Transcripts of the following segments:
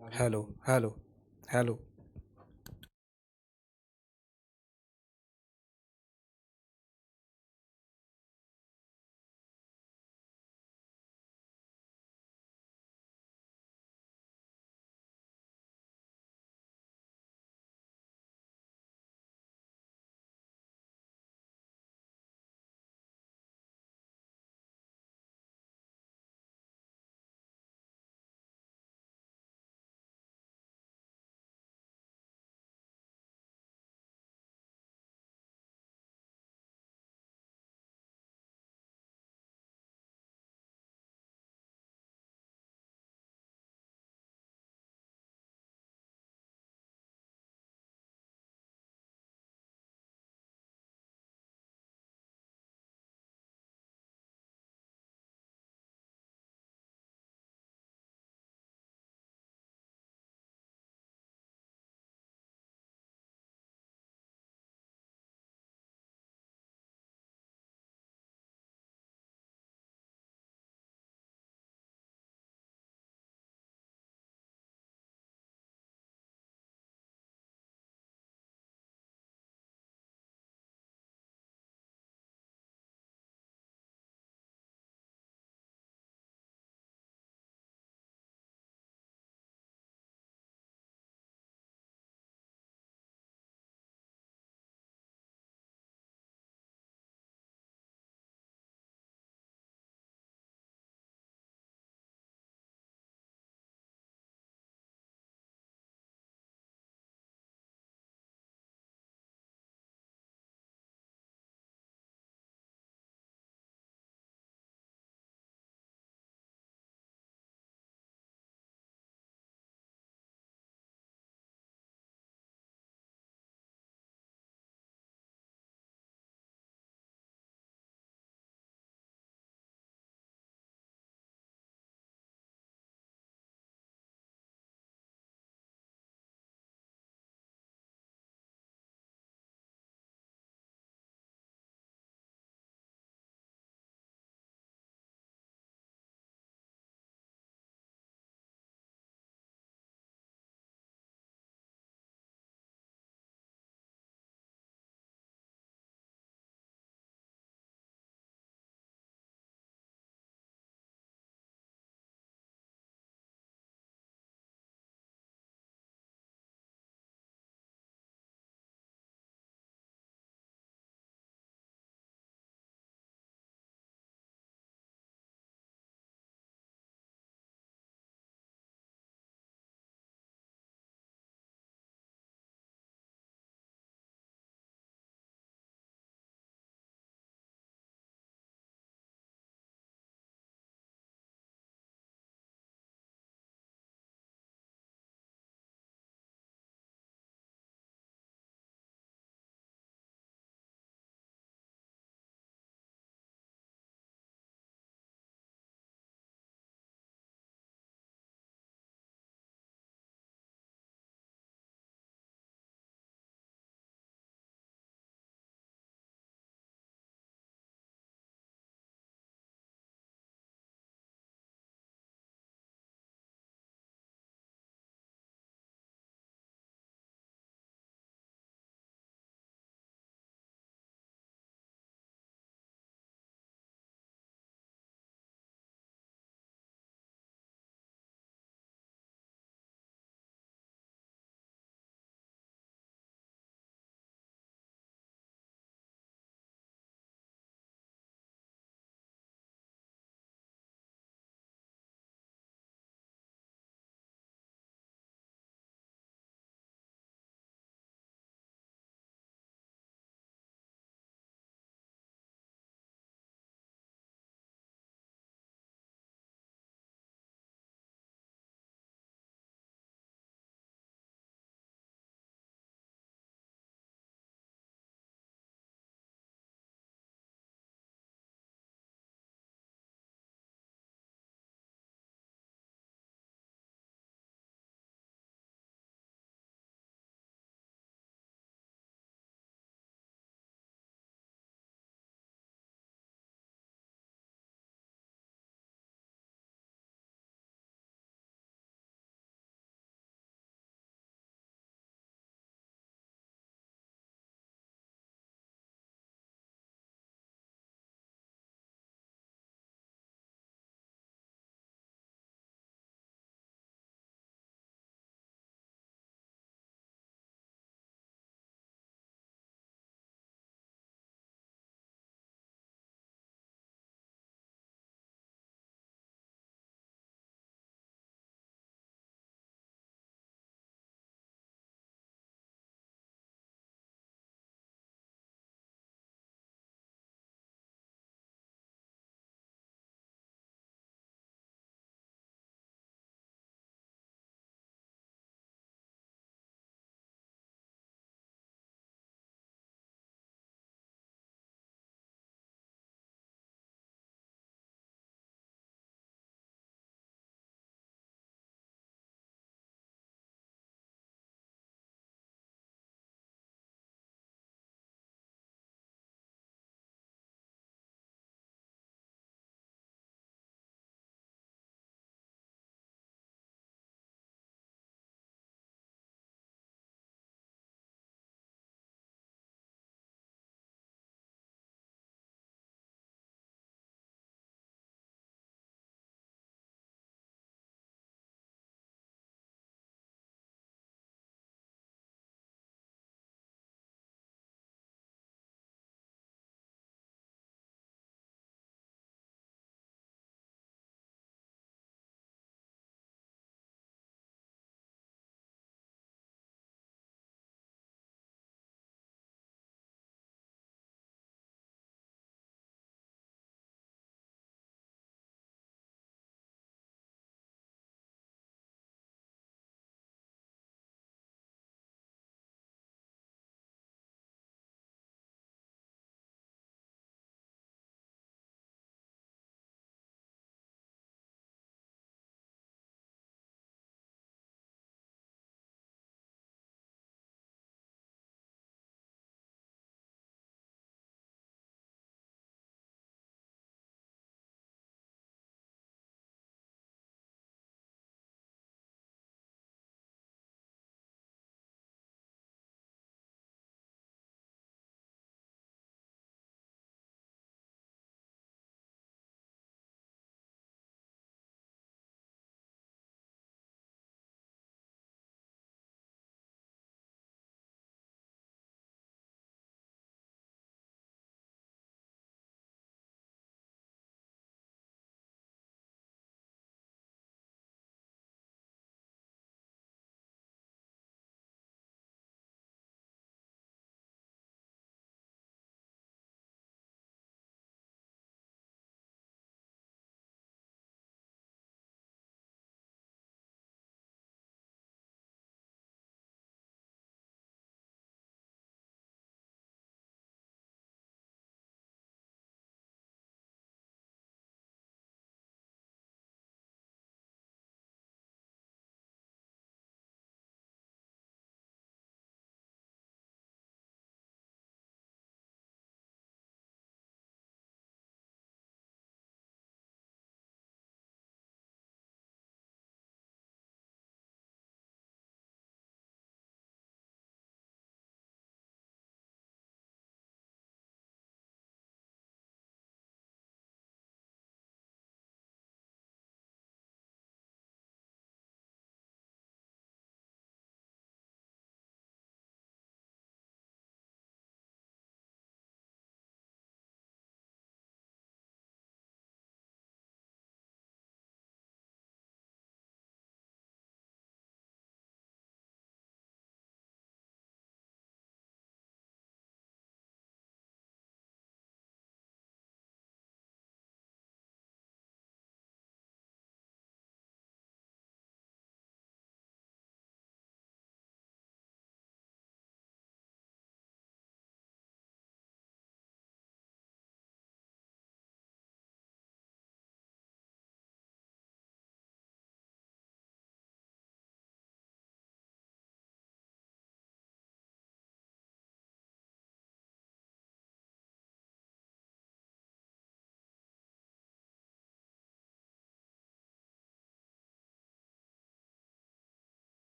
Hello, hello, hello.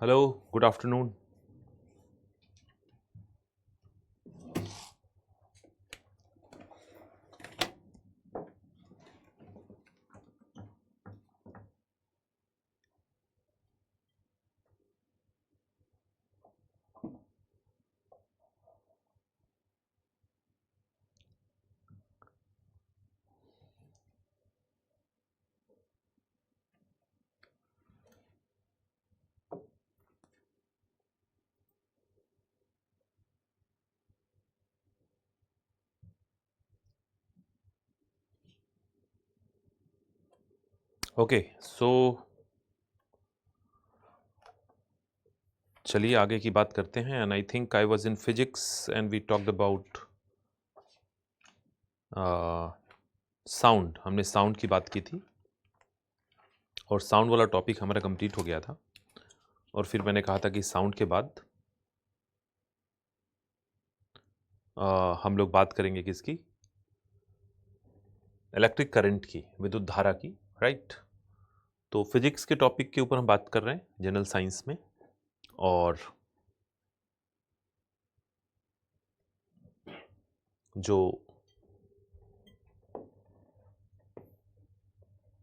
Hello, good afternoon. Okay, so चलिए आगे की बात करते हैं and I think I was in physics and we talked about sound. हमने साउंड की बात की थी और साउंड वाला टॉपिक हमारा कंप्लीट हो गया था और फिर मैंने कहा था कि साउंड के बाद हम लोग बात करेंगे किसकी, इलेक्ट्रिक करंट की, विद्युत धारा की, राइट। तो फिजिक्स के टॉपिक के ऊपर हम बात कर रहे हैं जनरल साइंस में, और जो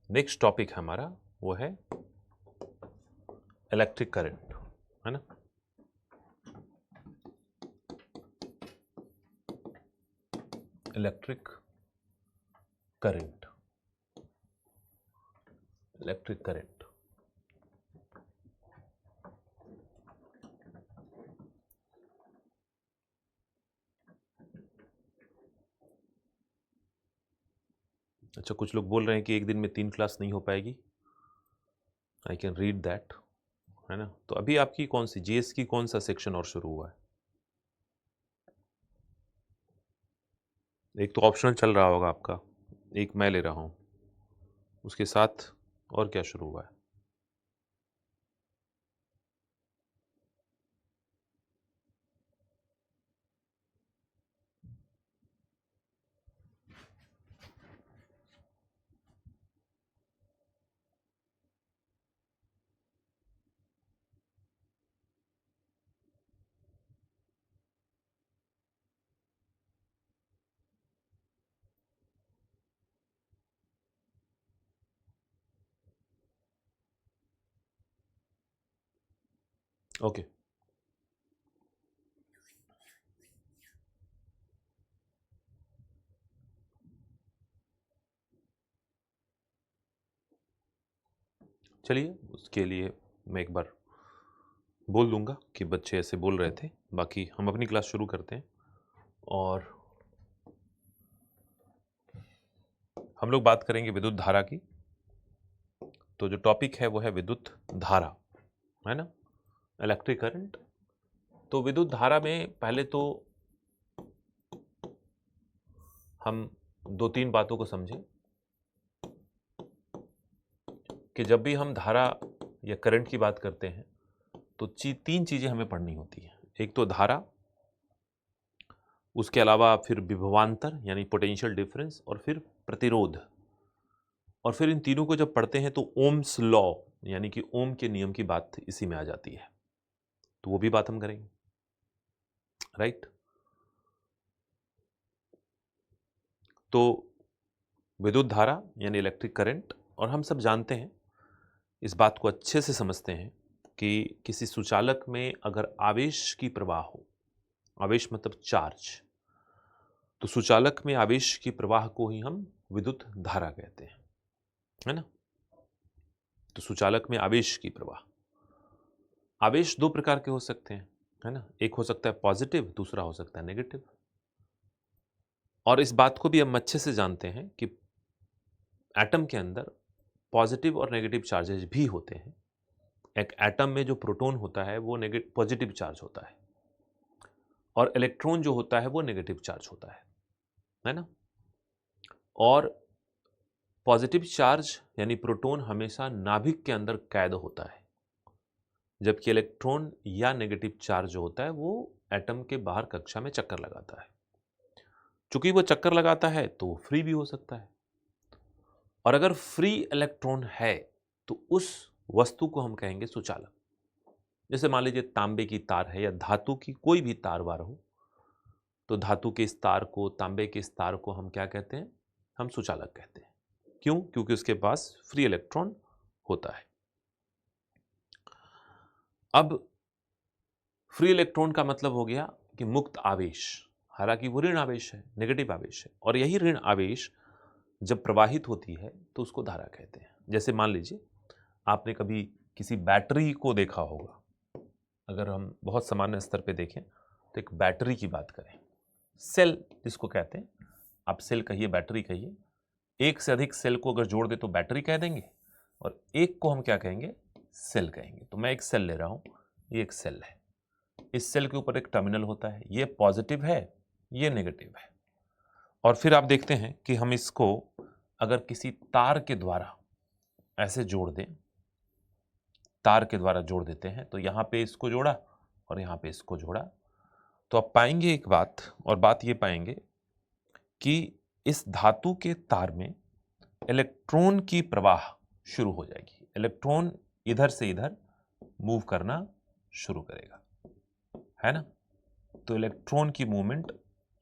नेक्स्ट टॉपिक है हमारा वो है इलेक्ट्रिक करंट, है ना। Electric current, electric current. अच्छा, कुछ लोग बोल रहे हैं कि एक दिन में 3 क्लास नहीं हो पाएगी। आई कैन रीड दैट, है ना। तो अभी आपकी कौन सी जीएस की कौन सा सेक्शन और शुरू हुआ है? एक तो ऑप्शनल चल रहा होगा आपका, एक मैं ले रहा हूँ, उसके साथ और क्या शुरू हुआ है? ओके, चलिए उसके लिए मैं एक बार बोल दूंगा कि बच्चे ऐसे बोल रहे थे। बाकी हम अपनी क्लास शुरू करते हैं और हम लोग बात करेंगे विद्युत धारा की। तो जो टॉपिक है वो है विद्युत धारा, है ना, इलेक्ट्रिक करंट। तो विद्युत धारा में पहले तो हम 2-3 बातों को समझें कि जब भी हम धारा या करंट की बात करते हैं तो 3 चीज़ें हमें पढ़नी होती हैं। एक तो धारा, उसके अलावा फिर विभवांतर यानी पोटेंशियल डिफरेंस, और फिर प्रतिरोध। और फिर इन तीनों को जब पढ़ते हैं तो ओम्स लॉ यानी कि ओम के नियम की बात इसी में आ जाती है। तो वो भी बात हम करेंगे, राइट। तो विद्युत धारा यानी इलेक्ट्रिक करंट, और हम सब जानते हैं, इस बात को अच्छे से समझते हैं कि किसी सुचालक में अगर आवेश की प्रवाह हो, आवेश मतलब चार्ज, तो सुचालक में आवेश की प्रवाह को ही हम विद्युत धारा कहते हैं, है ना। तो सुचालक में आवेश की प्रवाह, आवेश 2 प्रकार के हो सकते हैं, है ना। एक हो सकता है पॉजिटिव, दूसरा हो सकता है नेगेटिव। और इस बात को भी हम अच्छे से जानते हैं कि एटम के अंदर पॉजिटिव और नेगेटिव चार्जेस भी होते हैं। एक एटम में जो प्रोटॉन होता है वो पॉजिटिव चार्ज होता है, और इलेक्ट्रॉन जो होता है वो नेगेटिव चार्ज होता है ना। और पॉजिटिव चार्ज यानी प्रोटॉन हमेशा नाभिक के अंदर कैद होता है, जबकि इलेक्ट्रॉन या नेगेटिव चार्ज जो होता है वो एटम के बाहर कक्षा में चक्कर लगाता है। चूंकि वो चक्कर लगाता है तो फ्री भी हो सकता है, और अगर फ्री इलेक्ट्रॉन है तो उस वस्तु को हम कहेंगे सुचालक। जैसे मान लीजिए तांबे की तार है या धातु की कोई भी तार वार हो, तो धातु के इस तार को, तांबे के इस तार को हम क्या कहते हैं? हम सुचालक कहते हैं। क्यों? क्योंकि उसके पास फ्री इलेक्ट्रॉन होता है। अब फ्री इलेक्ट्रॉन का मतलब हो गया कि मुक्त आवेश, हालांकि वो ऋण आवेश है, नेगेटिव आवेश है, और यही ऋण आवेश जब प्रवाहित होती है तो उसको धारा कहते हैं। जैसे मान लीजिए आपने कभी किसी बैटरी को देखा होगा, अगर हम बहुत सामान्य स्तर पे देखें तो एक बैटरी की बात करें, सेल जिसको कहते हैं, आप सेल कहिए, बैटरी कहिए, एक से अधिक सेल को अगर जोड़ दे तो बैटरी कह देंगे, और एक को हम क्या कहेंगे? सेल कहेंगे। तो मैं एक सेल ले रहा हूं, ये एक सेल है, इस सेल के ऊपर एक टर्मिनल होता है, ये पॉजिटिव है, ये नेगेटिव है, और फिर आप देखते हैं कि हम इसको अगर किसी तार के द्वारा ऐसे जोड़ दें, तार के द्वारा जोड़ देते हैं, तो यहां पे इसको जोड़ा और यहां पे इसको जोड़ा, तो आप पाएंगे एक बात, और बात ये पाएंगे कि इस धातु के तार में इलेक्ट्रॉन की प्रवाह शुरू हो जाएगी। इलेक्ट्रॉन इधर से इधर मूव करना शुरू करेगा, है ना? तो इलेक्ट्रॉन की मूवमेंट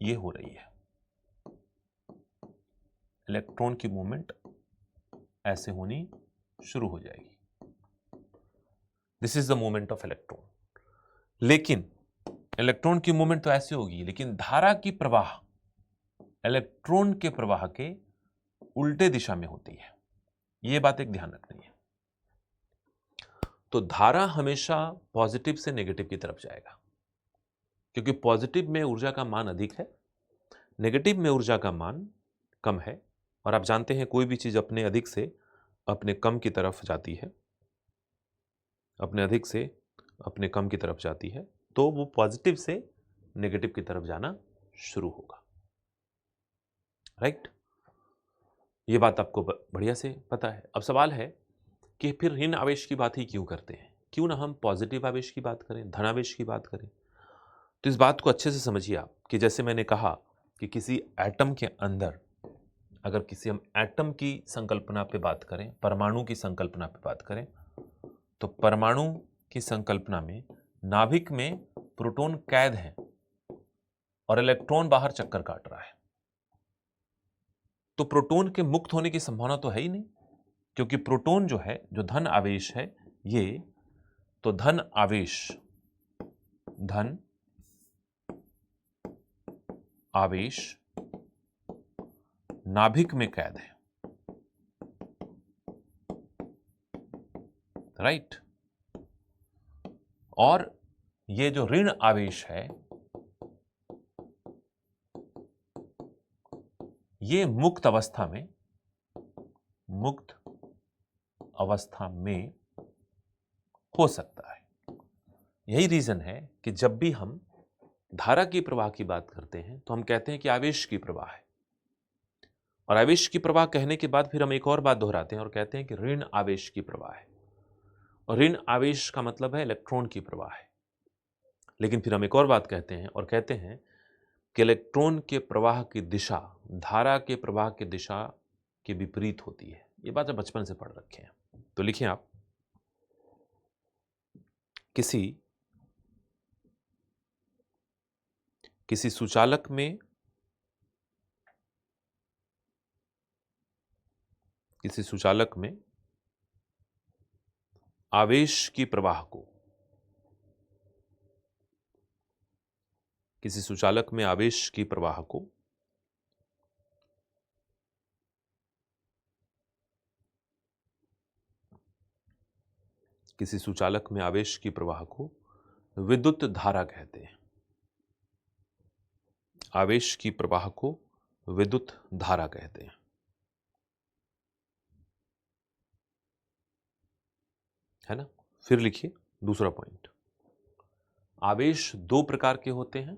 ये हो रही है, इलेक्ट्रॉन की मूवमेंट ऐसे होनी शुरू हो जाएगी। This is the movement of electron. लेकिन इलेक्ट्रॉन की मूवमेंट तो ऐसे होगी, लेकिन धारा की प्रवाह इलेक्ट्रॉन के प्रवाह के उल्टे दिशा में होती है। यह बात एक ध्यान रखनी है। तो धारा हमेशा पॉजिटिव से नेगेटिव की तरफ जाएगा, क्योंकि पॉजिटिव में ऊर्जा का मान अधिक है, नेगेटिव में ऊर्जा का मान कम है। और आप जानते हैं कोई भी चीज अपने अधिक से अपने कम की तरफ जाती है, अपने अधिक से अपने कम की तरफ जाती है, तो वो पॉजिटिव से नेगेटिव की तरफ जाना शुरू होगा। राइट? ये बात आपको बढ़िया से पता है। अब सवाल है कि फिर ऋण आवेश की बात ही क्यों करते हैं? क्यों ना हम पॉजिटिव आवेश की बात करें, धनावेश की बात करें? तो इस बात को अच्छे से समझिए आप कि जैसे मैंने कहा कि किसी एटम के अंदर, अगर किसी हम एटम की संकल्पना पे बात करें, परमाणु की संकल्पना पे बात करें, तो परमाणु की संकल्पना में नाभिक में प्रोटॉन कैद है और इलेक्ट्रॉन बाहर चक्कर काट रहा है, तो प्रोटॉन के मुक्त होने की संभावना तो है ही नहीं, क्योंकि प्रोटॉन जो है, जो धन आवेश है, ये तो धन आवेश, धन आवेश नाभिक में कैद है। राइट? और ये जो ऋण आवेश है, ये मुक्त अवस्था में, मुक्त अवस्था में हो सकता है। यही रीजन है कि जब भी हम धारा की प्रवाह की बात करते हैं तो हम कहते हैं कि आवेश की प्रवाह है, और आवेश की प्रवाह कहने के बाद फिर हम एक और बात दोहराते हैं और कहते हैं कि ऋण आवेश की प्रवाह है, और ऋण आवेश का मतलब है इलेक्ट्रॉन की प्रवाह है। लेकिन फिर हम एक और बात कहते हैं और कहते हैं कि इलेक्ट्रॉन के प्रवाह की दिशा धारा के प्रवाह की दिशा के विपरीत होती है। ये बात आप बचपन से पढ़ रखे हैं। तो लिखिए आप, किसी सुचालक में, किसी सुचालक में आवेश की प्रवाह को, किसी सुचालक में आवेश की प्रवाह को किसी सुचालक में आवेश की प्रवाह को विद्युत धारा कहते हैं। आवेश की प्रवाह को विद्युत धारा कहते हैं, है ना? फिर लिखिए दूसरा पॉइंट, आवेश दो प्रकार के होते हैं।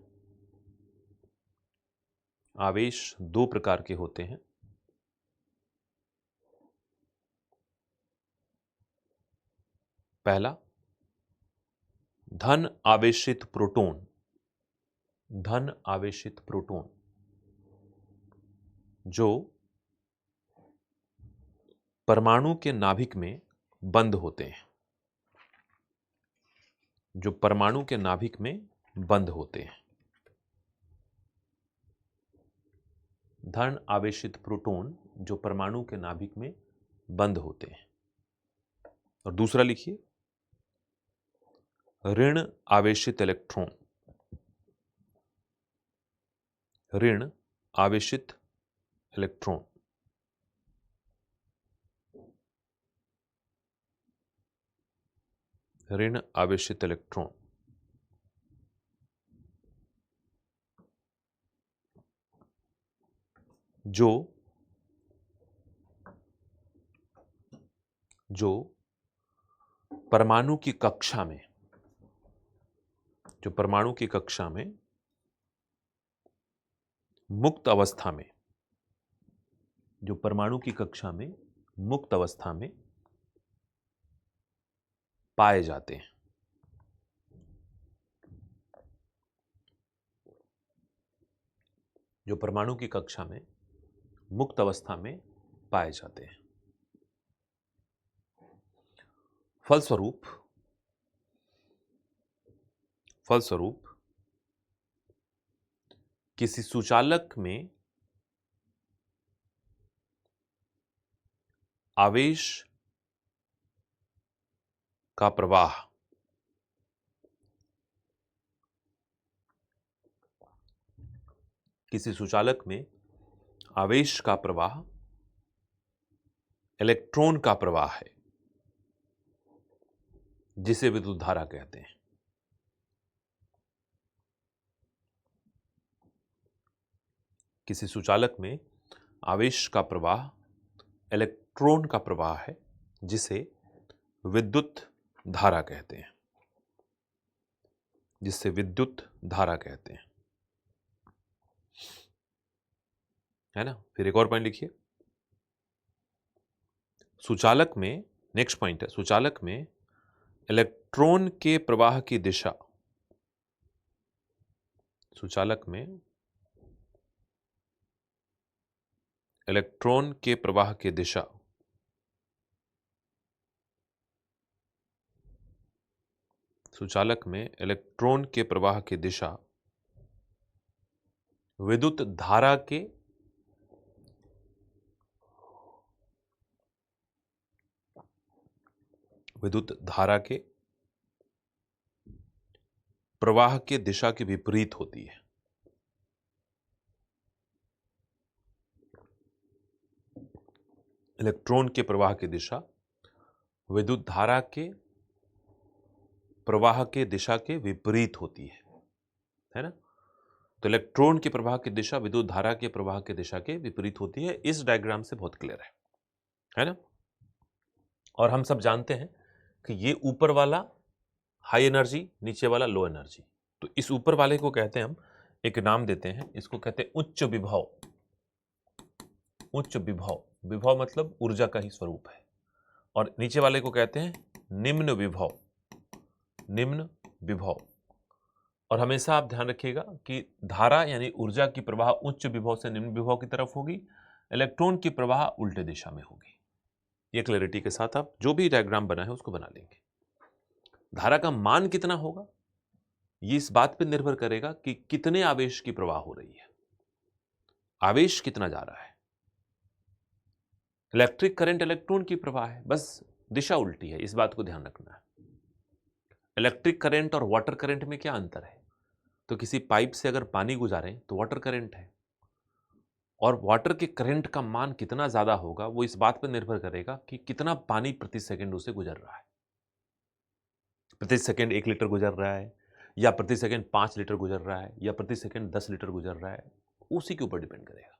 आवेश दो प्रकार के होते हैं। पहला, धन आवेशित प्रोटॉन, धन आवेशित प्रोटॉन जो परमाणु के नाभिक में बंद होते हैं। जो परमाणु के नाभिक में बंद होते हैं। धन आवेशित प्रोटॉन जो परमाणु के नाभिक में बंद होते हैं। और दूसरा लिखिए, ऋण आवेशित इलेक्ट्रॉन। ऋण आवेशित इलेक्ट्रॉन ऋण आवेशित इलेक्ट्रॉन जो परमाणु की कक्षा में मुक्त अवस्था में मुक्त अवस्था में पाए जाते हैं। जो परमाणु की कक्षा में मुक्त अवस्था में पाए जाते हैं। फलस्वरूप किसी सुचालक में आवेश का प्रवाह इलेक्ट्रॉन का प्रवाह है, जिसे विद्युत धारा कहते हैं। किसी सुचालक में आवेश का प्रवाह इलेक्ट्रॉन का प्रवाह है, जिसे विद्युत धारा कहते हैं। है ना? फिर एक और पॉइंट लिखिए। सुचालक में, नेक्स्ट पॉइंट है, सुचालक में इलेक्ट्रॉन के प्रवाह की दिशा विद्युत धारा के प्रवाह के दिशा के विपरीत होती है। इलेक्ट्रॉन के प्रवाह की दिशा विद्युत धारा के प्रवाह के दिशा के विपरीत होती है ना? तो इलेक्ट्रॉन के प्रवाह की दिशा विद्युत धारा के प्रवाह की दिशा के विपरीत होती है। इस डायग्राम से बहुत क्लियर है ना? और हम सब जानते हैं कि ये ऊपर वाला हाई एनर्जी, नीचे वाला लो एनर्जी। तो इस ऊपर वाले को कहते हैं, हम एक नाम देते हैं, इसको कहते हैं उच्च विभव। विभव मतलब ऊर्जा का ही स्वरूप है। और नीचे वाले को कहते हैं निम्न विभव। और हमेशा आप ध्यान रखिएगा कि धारा यानी ऊर्जा की प्रवाह उच्च विभव से निम्न विभव की तरफ होगी, इलेक्ट्रॉन की प्रवाह उल्टे दिशा में होगी। ये क्लैरिटी के साथ आप जो भी डायग्राम बना है उसको बना लेंगे। धारा का मान कितना होगा, ये इस बात पर निर्भर करेगा कि कितने आवेश की प्रवाह हो रही है, आवेश कितना जा रहा है। इलेक्ट्रिक करंट इलेक्ट्रॉन की प्रवाह है, बस दिशा उल्टी है, इस बात को ध्यान रखना है। इलेक्ट्रिक करंट और वाटर करंट में क्या अंतर है? तो किसी पाइप से अगर पानी गुजारें तो वाटर करंट है, और वाटर के करंट का मान कितना ज्यादा होगा वो इस बात पर निर्भर करेगा कि कितना पानी प्रति सेकंड उसे गुजर रहा है। प्रति सेकंड 1 लीटर गुजर रहा है, या प्रति सेकंड 5 लीटर गुजर रहा है, या प्रति सेकंड 10 लीटर गुजर रहा है, उसी के ऊपर डिपेंड करेगा।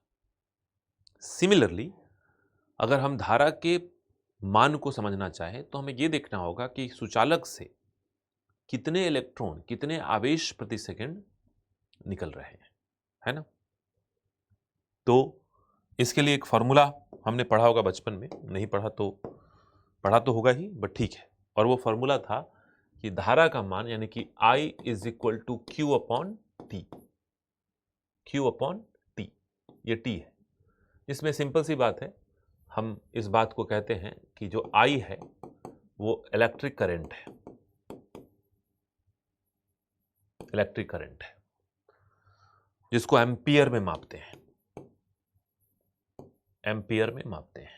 सिमिलरली अगर हम धारा के मान को समझना चाहें तो हमें यह देखना होगा कि सुचालक से कितने इलेक्ट्रॉन, कितने आवेश प्रति सेकंड निकल रहे हैं, है ना? तो इसके लिए एक फॉर्मूला हमने पढ़ा होगा बचपन में, नहीं पढ़ा तो होगा ही, बट ठीक है। और वो फॉर्मूला था कि धारा का मान यानी कि I is equal to Q upon T। ये T है। इसमें सिंपल सी बात है, हम इस बात को कहते हैं कि जो I है वो इलेक्ट्रिक करंट है, इलेक्ट्रिक करंट है, जिसको एम्पियर में मापते हैं, एम्पियर में मापते हैं।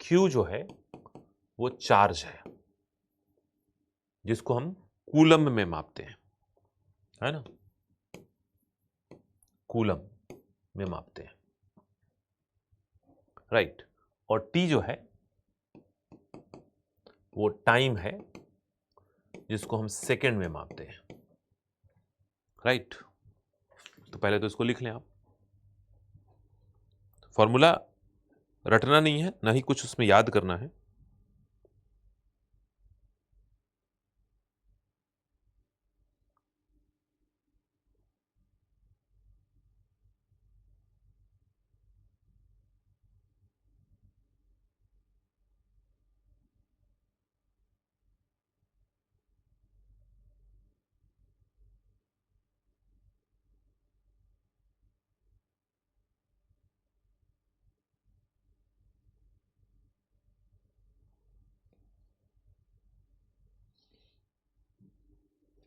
Q जो है वो चार्ज है, जिसको हम कूलम में मापते हैं, है ना, कूलम में मापते हैं, राइट। और T जो है वो टाइम है, जिसको हम सेकेंड में मापते हैं, राइट। तो पहले तो इसको लिख लें आप। फॉर्मूला रटना नहीं है, ना ही कुछ उसमें याद करना है।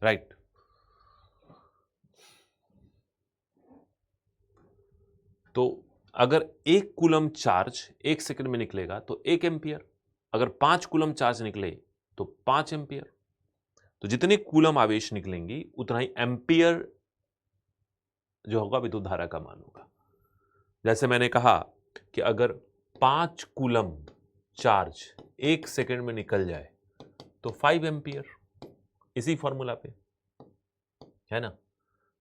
राइट। तो अगर 1 कूलम चार्ज 1 सेकंड में निकलेगा तो 1 एम्पियर, अगर 5 कूलम चार्ज निकले तो 5 एम्पियर। तो जितने कूलम आवेश निकलेंगी उतना ही एम्पियर जो होगा विद्युत धारा का मान होगा। जैसे मैंने कहा कि अगर 5 कूलम चार्ज 1 सेकंड में निकल जाए तो 5 एम्पियर, इसी फॉर्मूला पे, है ना,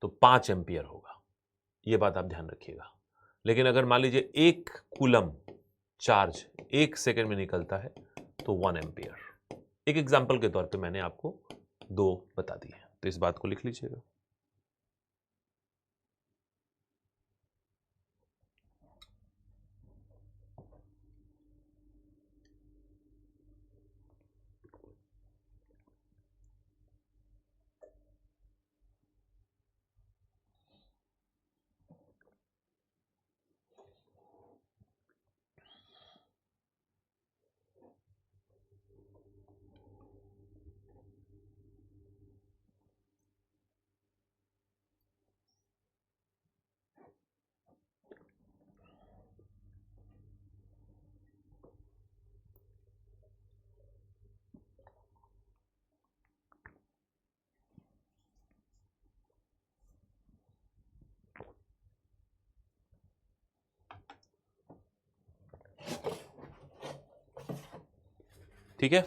तो 5 एम्पियर होगा। ये बात आप ध्यान रखिएगा। लेकिन अगर मान लीजिए 1 कूलम चार्ज 1 सेकंड में निकलता है तो 1 एम्पियर। एक एग्जांपल के तौर पे मैंने आपको 2 बता दिए हैं, तो इस बात को लिख लीजिएगा। ठीक है।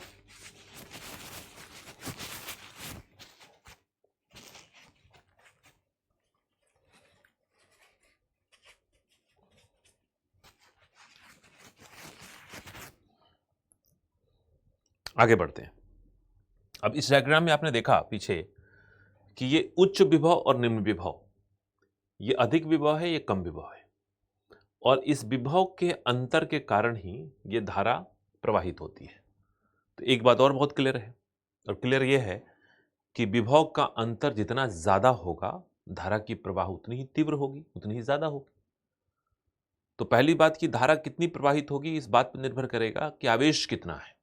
आगे बढ़ते हैं। अब इस डायग्राम में आपने देखा पीछे कि ये उच्च विभव और निम्न विभव, ये अधिक विभव है, ये कम विभव है, और इस विभव के अंतर के कारण ही ये धारा प्रवाहित होती है। तो एक बात और बहुत क्लियर है, और क्लियर ये है कि विभव का अंतर जितना ज्यादा होगा धारा की प्रवाह उतनी ही तीव्र होगी, उतनी ही ज्यादा होगी। तो पहली बात कि धारा कितनी प्रवाहित होगी इस बात पर निर्भर करेगा कि आवेश कितना है।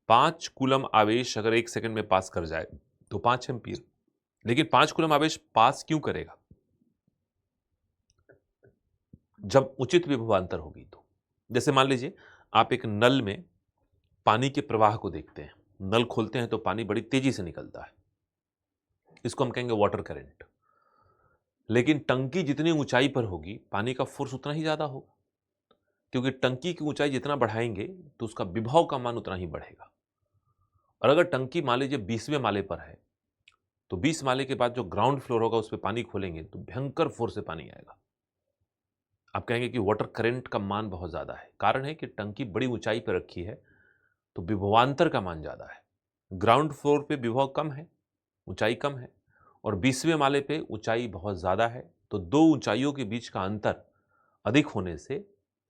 5 कूलम आवेश अगर 1 सेकंड में पास कर जाए तो 5 एम्पीयर। लेकिन 5 कूलम आवेश पास क्यों करेगा? जब उचित विभवांतर होगी तो। जैसे मान लीजिए आप एक नल में पानी के प्रवाह को देखते हैं, नल खोलते हैं तो पानी बड़ी तेजी से निकलता है, इसको हम कहेंगे वाटर करंट। लेकिन टंकी जितनी ऊंचाई पर होगी पानी का फोर्स उतना ही ज्यादा होगा, क्योंकि टंकी की ऊंचाई जितना बढ़ाएंगे तो उसका विभव का मान उतना ही बढ़ेगा। और अगर टंकी मान लीजिए 20वें माले पर है तो 20 माले के बाद जो ग्राउंड फ्लोर होगा उस पर पानी खोलेंगे तो भयंकर फोर्स से पानी आएगा। आप कहेंगे कि वाटर करंट का मान बहुत ज्यादा है, कारण है कि टंकी बड़ी ऊंचाई पर रखी है तो विभवांतर का मान ज्यादा है। ग्राउंड फ्लोर पे विभव कम है, ऊंचाई कम है, और 20वें माले पे ऊंचाई बहुत ज्यादा है, तो दो ऊंचाइयों के बीच का अंतर अधिक होने से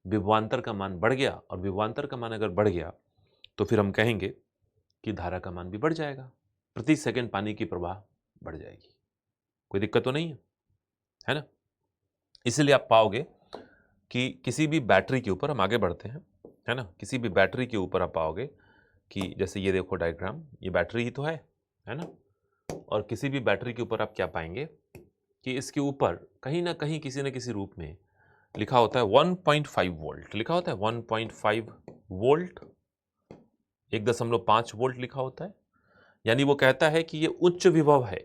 विभवांतर का मान बढ़ गया, और विभवांतर का मान अगर बढ़ गया तो फिर हम कहेंगे कि धारा का मान भी बढ़ जाएगा, प्रति सेकंड पानी की प्रवाह बढ़ जाएगी। कोई दिक्कत तो नहीं है ना? इसलिए आप पाओगे कि किसी भी बैटरी के ऊपर, हम आगे बढ़ते हैं, है ना, किसी भी बैटरी के ऊपर आप पाओगे कि जैसे ये देखो डायग्राम, ये बैटरी ही तो है ना, और किसी भी बैटरी के ऊपर आप क्या पाएंगे कि इसके ऊपर कहीं ना कहीं किसी न किसी रूप में लिखा होता है 1.5 वोल्ट, लिखा होता है 1.5 वोल्ट, 1.5 वोल्ट लिखा होता है। यानी वो कहता है कि ये उच्च विभव है,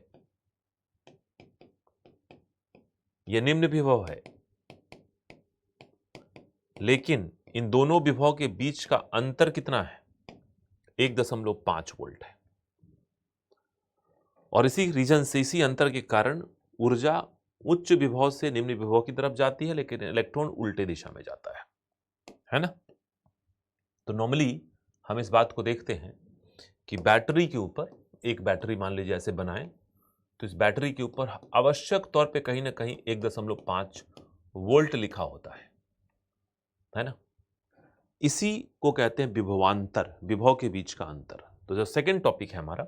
ये निम्न विभव है, लेकिन इन दोनों विभव के बीच का अंतर कितना है? 1.5 वोल्ट है। और इसी रीजन से, इसी अंतर के कारण ऊर्जा उच्च विभव से निम्न विभव की तरफ जाती है, लेकिन इलेक्ट्रॉन उल्टे दिशा में जाता है ना। तो नॉर्मली हम इस बात को देखते हैं कि बैटरी के ऊपर, एक बैटरी मान लीजिए ऐसे बनाएं, तो इस बैटरी के ऊपर आवश्यक तौर पे कहीं ना कहीं 1.5 वोल्ट लिखा होता है ना। इसी को कहते हैं विभवांतर, विभव के बीच का अंतर। तो जो सेकंड टॉपिक है हमारा,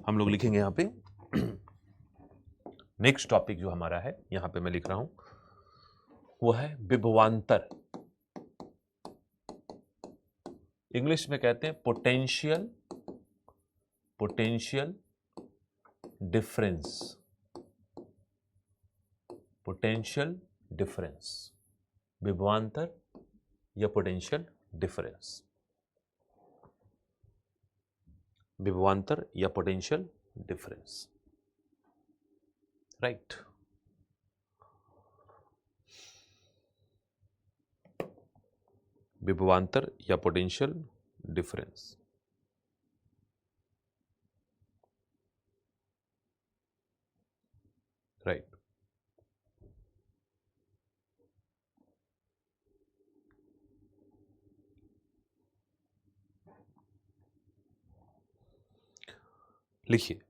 हम लोग लिखेंगे यहां पे नेक्स्ट टॉपिक जो हमारा है, यहां पे मैं लिख रहा हूं, वो है विभवांतर। इंग्लिश में कहते हैं potential, potential difference, potential difference, विभवांतर या पोटेंशियल डिफरेंस, विभवांतर या पोटेंशियल डिफरेंस, राइट। विभवांतर या पोटेंशियल डिफरेंस। राइट। लिखिए,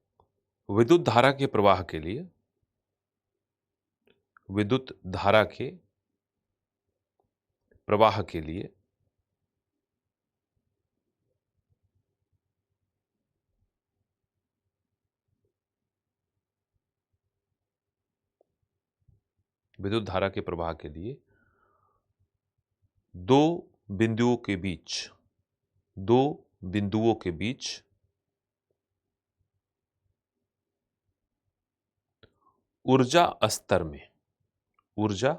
विद्युत धारा के प्रवाह के लिए, विद्युत धारा के प्रवाह के लिए विद्युत धारा के प्रवाह के लिए दो बिंदुओं के बीच, दो बिंदुओं के बीच ऊर्जा स्तर में, ऊर्जा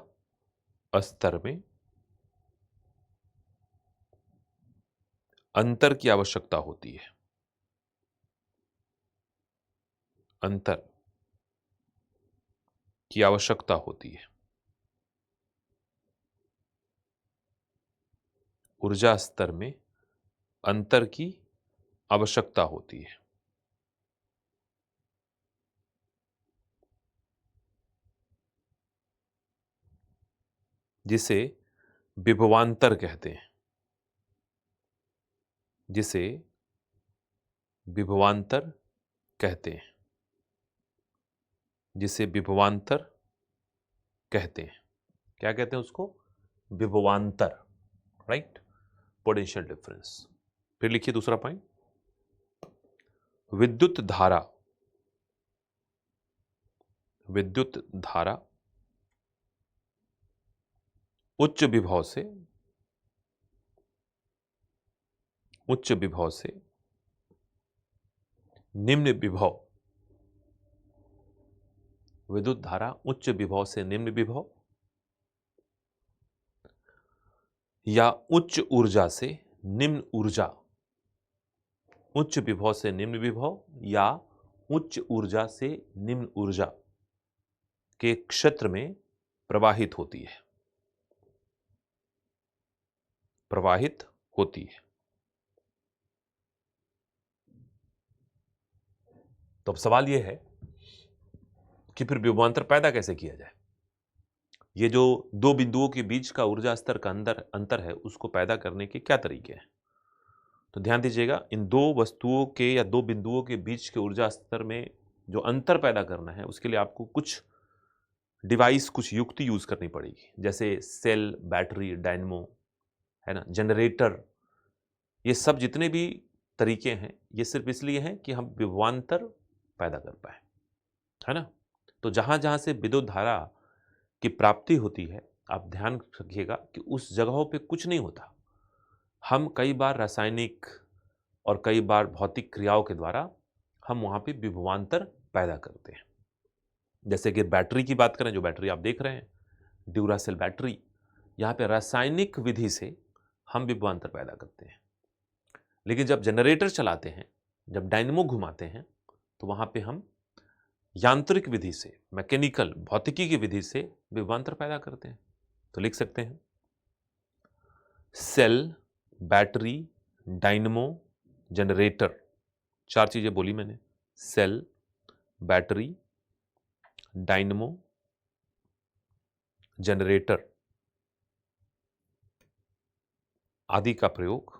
स्तर में अंतर की आवश्यकता होती है, अंतर की आवश्यकता होती है। ऊर्जा स्तर में अंतर की आवश्यकता होती है, जिसे विभवांतर कहते हैं, जिसे विभवांतर कहते हैं, जिसे विभवांतर कहते हैं। क्या कहते हैं उसको? विभवांतर, राइट, पोटेंशियल डिफरेंस। फिर लिखिए दूसरा पॉइंट, विद्युत धारा, विद्युत धारा उच्च विभव से, उच्च विभव से निम्न विभव, विद्युत धारा उच्च विभव से निम्न विभव या उच्च ऊर्जा से निम्न ऊर्जा, उच्च विभव से निम्न विभव या उच्च ऊर्जा से निम्न ऊर्जा के क्षेत्र में प्रवाहित होती है, प्रवाहित होती है। तो अब सवाल यह है कि फिर विभवांतर पैदा कैसे किया जाए? ये जो दो बिंदुओं के बीच का ऊर्जा स्तर का अंतर है, उसको पैदा करने के क्या तरीके हैं? तो ध्यान दीजिएगा, इन दो वस्तुओं के या दो बिंदुओं के बीच के ऊर्जा स्तर में जो अंतर पैदा करना है, उसके लिए आपको कुछ डिवाइस, कुछ युक्ति यूज करनी पड़ेगी, जैसे सेल, बैटरी, डायनमो, है ना, जनरेटर। ये सब जितने भी तरीके हैं, ये सिर्फ इसलिए हैं कि हम विभवांतर पैदा कर पाए, है ना। तो जहां जहां से विद्युत धारा की प्राप्ति होती है, आप ध्यान रखिएगा कि उस जगहों पे कुछ नहीं होता। हम कई बार रासायनिक और कई बार भौतिक क्रियाओं के द्वारा हम वहां पे विभवांतर पैदा करते हैं। जैसे कि बैटरी की बात करें, जो बैटरी आप देख रहे हैं, ड्यूरासेल बैटरी, यहाँ पे रासायनिक विधि से हम विभवांतर पैदा करते हैं। लेकिन जब जनरेटर चलाते हैं, जब डायनेमो घुमाते हैं, तो वहां पे हम यांत्रिक विधि से, मैकेनिकल, भौतिकी की विधि से विभवांतर पैदा करते हैं। तो लिख सकते हैं सेल, बैटरी, डायनेमो, जनरेटर, 4 चीजें बोली मैंने। सेल, बैटरी, डायनेमो, जनरेटर आदि का प्रयोग,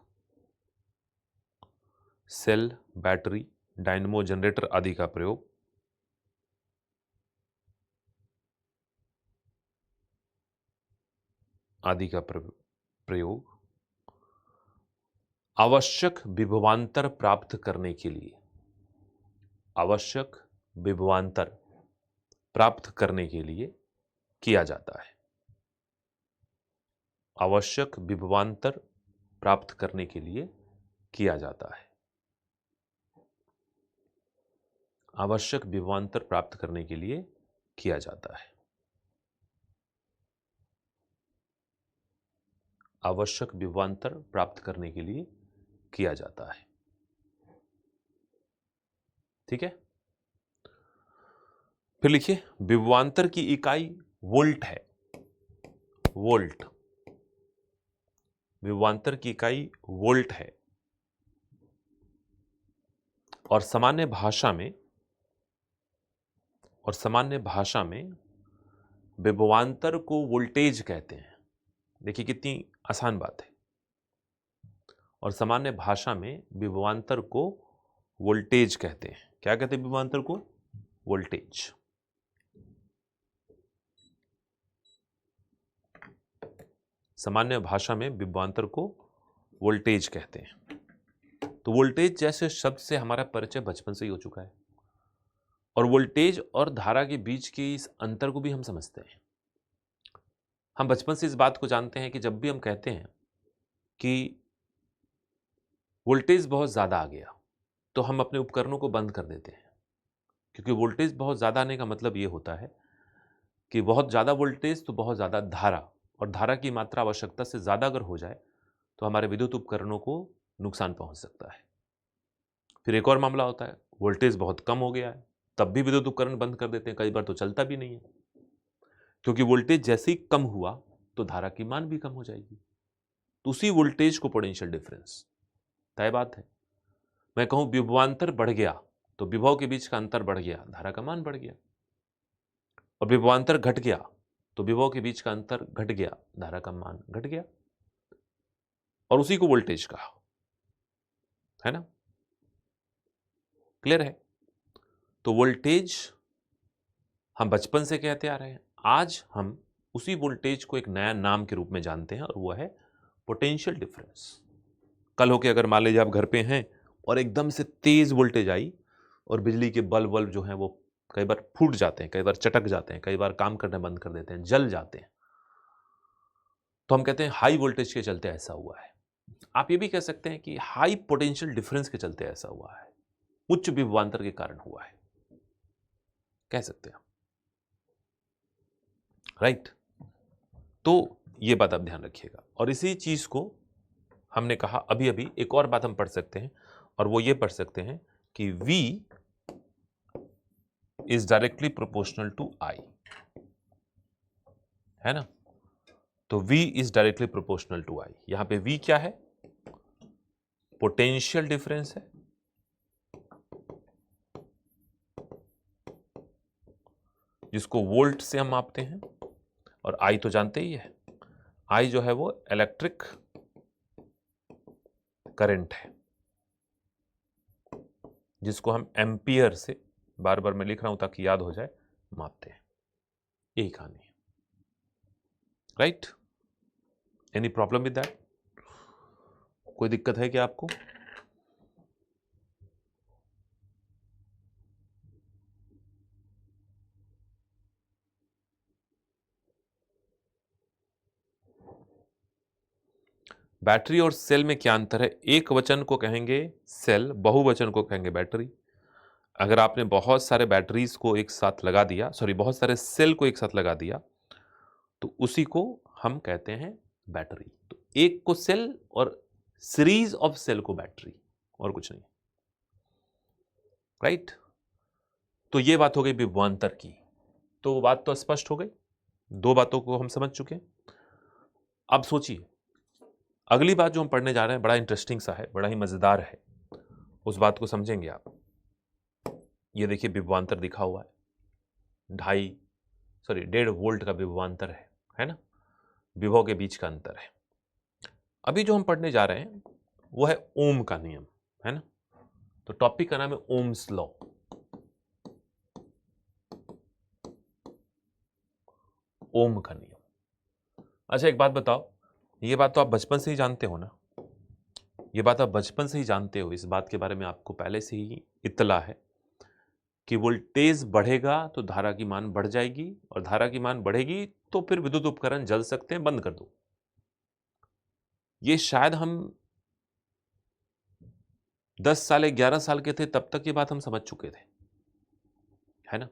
सेल, बैटरी, डायनेमो, जनरेटर आदि का प्रयोग प्रयोग आवश्यक विभवांतर प्राप्त करने के लिए, आवश्यक विभवांतर प्राप्त करने के लिए किया जाता है। आवश्यक विभवांतर प्राप्त करने के लिए किया जाता है। आवश्यक विभवांतर प्राप्त करने के लिए किया जाता है। आवश्यक विभवांतर प्राप्त करने के लिए किया जाता है। ठीक है, फिर लिखिए विभवांतर की इकाई वोल्ट है। वोल्ट, विभवांतर की इकाई वोल्ट है। और सामान्य भाषा में विभवांतर को वोल्टेज कहते हैं। देखिए कितनी आसान बात है। और सामान्य भाषा में विभवांतर को वोल्टेज कहते हैं। क्या कहते हैं विभवांतर को? वोल्टेज। सामान्य भाषा में विभवांतर को वोल्टेज कहते हैं। तो वोल्टेज जैसे शब्द से हमारा परिचय बचपन से ही हो चुका है, और वोल्टेज और धारा के बीच के इस अंतर को भी हम समझते हैं। हम बचपन से इस बात को जानते हैं कि जब भी हम कहते हैं कि वोल्टेज बहुत ज़्यादा आ गया, तो हम अपने उपकरणों को बंद कर देते हैं, क्योंकि वोल्टेज बहुत ज़्यादा आने का मतलब ये होता है कि बहुत ज़्यादा वोल्टेज तो बहुत ज़्यादा धारा, और धारा की मात्रा आवश्यकता से ज़्यादा अगर हो जाए तो हमारे विद्युत उपकरणों को नुकसान पहुंच सकता है। फिर एक और मामला होता है, वोल्टेज बहुत कम हो गया है, तब भी विद्युत उपकरण बंद कर देते हैं, कई बार तो चलता भी नहीं है, क्योंकि वोल्टेज जैसे ही कम हुआ तो धारा की मान भी कम हो जाएगी। तो उसी वोल्टेज को पोटेंशियल डिफरेंस, तय बात है। मैं कहूं विभवांतर बढ़ गया तो विभव के बीच का अंतर बढ़ गया, धारा का मान बढ़ गया। और विभवांतर घट गया तो विभव के बीच का अंतर घट गया, धारा का मान घट गया, और उसी को वोल्टेज कहा, है ना? क्लियर है? तो वोल्टेज हम बचपन से कहते आ रहे हैं। आज हम उसी वोल्टेज को एक नया नाम के रूप में जानते हैं, और वो है पोटेंशियल डिफरेंस। कल होके अगर मान लीजिए आप घर पे हैं और एकदम से तेज वोल्टेज आई और बिजली के बल्ब जो हैं वो कई बार फूट जाते हैं, कई बार चटक जाते हैं, कई बार काम करना बंद कर देते हैं, जल जाते हैं, तो हम कहते हैं हाई वोल्टेज के चलते ऐसा हुआ है। आप ये भी कह सकते हैं कि हाई पोटेंशियल डिफरेंस के चलते ऐसा हुआ है, उच्च विभवांतर के कारण हुआ है, कह सकते हैं, राइट? तो ये बात आप ध्यान रखिएगा। और इसी चीज को हमने कहा अभी अभी एक और बात हम पढ़ सकते हैं, और वो ये पढ़ सकते हैं कि V is directly proportional to I, है ना? तो V is directly proportional to I। यहां पे V क्या है? पोटेंशियल डिफरेंस है, जिसको वोल्ट से हम मापते हैं, और I तो जानते ही है, I जो है वो इलेक्ट्रिक करंट है, जिसको हम एम्पियर से, बार बार मैं लिख रहा हूं ताकि याद हो जाए, मापते हैं। यही कहानी है, right? Any problem with that? कोई दिक्कत है क्या आपको? बैटरी और सेल में क्या अंतर है? एक वचन को कहेंगे सेल, बहुवचन को कहेंगे बैटरी। अगर आपने बहुत सारे बैटरीज को एक साथ लगा दिया, सॉरी बहुत सारे सेल को एक साथ लगा दिया, तो उसी को हम कहते हैं बैटरी। तो एक को सेल और सीरीज ऑफ सेल को बैटरी, और कुछ नहीं, राइट। तो ये बात हो गई विभवांतर की। तो बात तो स्पष्ट हो गई, दो बातों को हम समझ चुके हैं। अब सोचिए, अगली बात जो हम पढ़ने जा रहे हैं बड़ा इंटरेस्टिंग सा है, बड़ा ही मजेदार है, उस बात को समझेंगे आप। ये देखिए विभवांतर दिखा हुआ है, 1.5 वोल्ट का विभवांतर है ना, विभव के बीच का अंतर है। अभी जो हम पढ़ने जा रहे हैं वो है ओम का नियम, है ना। तो टॉपिक का नाम है ओम्स लॉ। ओम का नियम। अच्छा एक बात बताओ, ये बात तो आप बचपन से ही जानते हो ना, ये बात आप बचपन से ही जानते हो, इस बात के बारे में आपको पहले से ही इत्तला है कि वोल्टेज बढ़ेगा तो धारा की मान बढ़ जाएगी, और धारा की मान बढ़ेगी तो फिर विद्युत उपकरण जल सकते हैं, बंद कर दो। ये शायद हम 10 साल 11 साल के थे तब तक ये बात हम समझ चुके थे, है ना।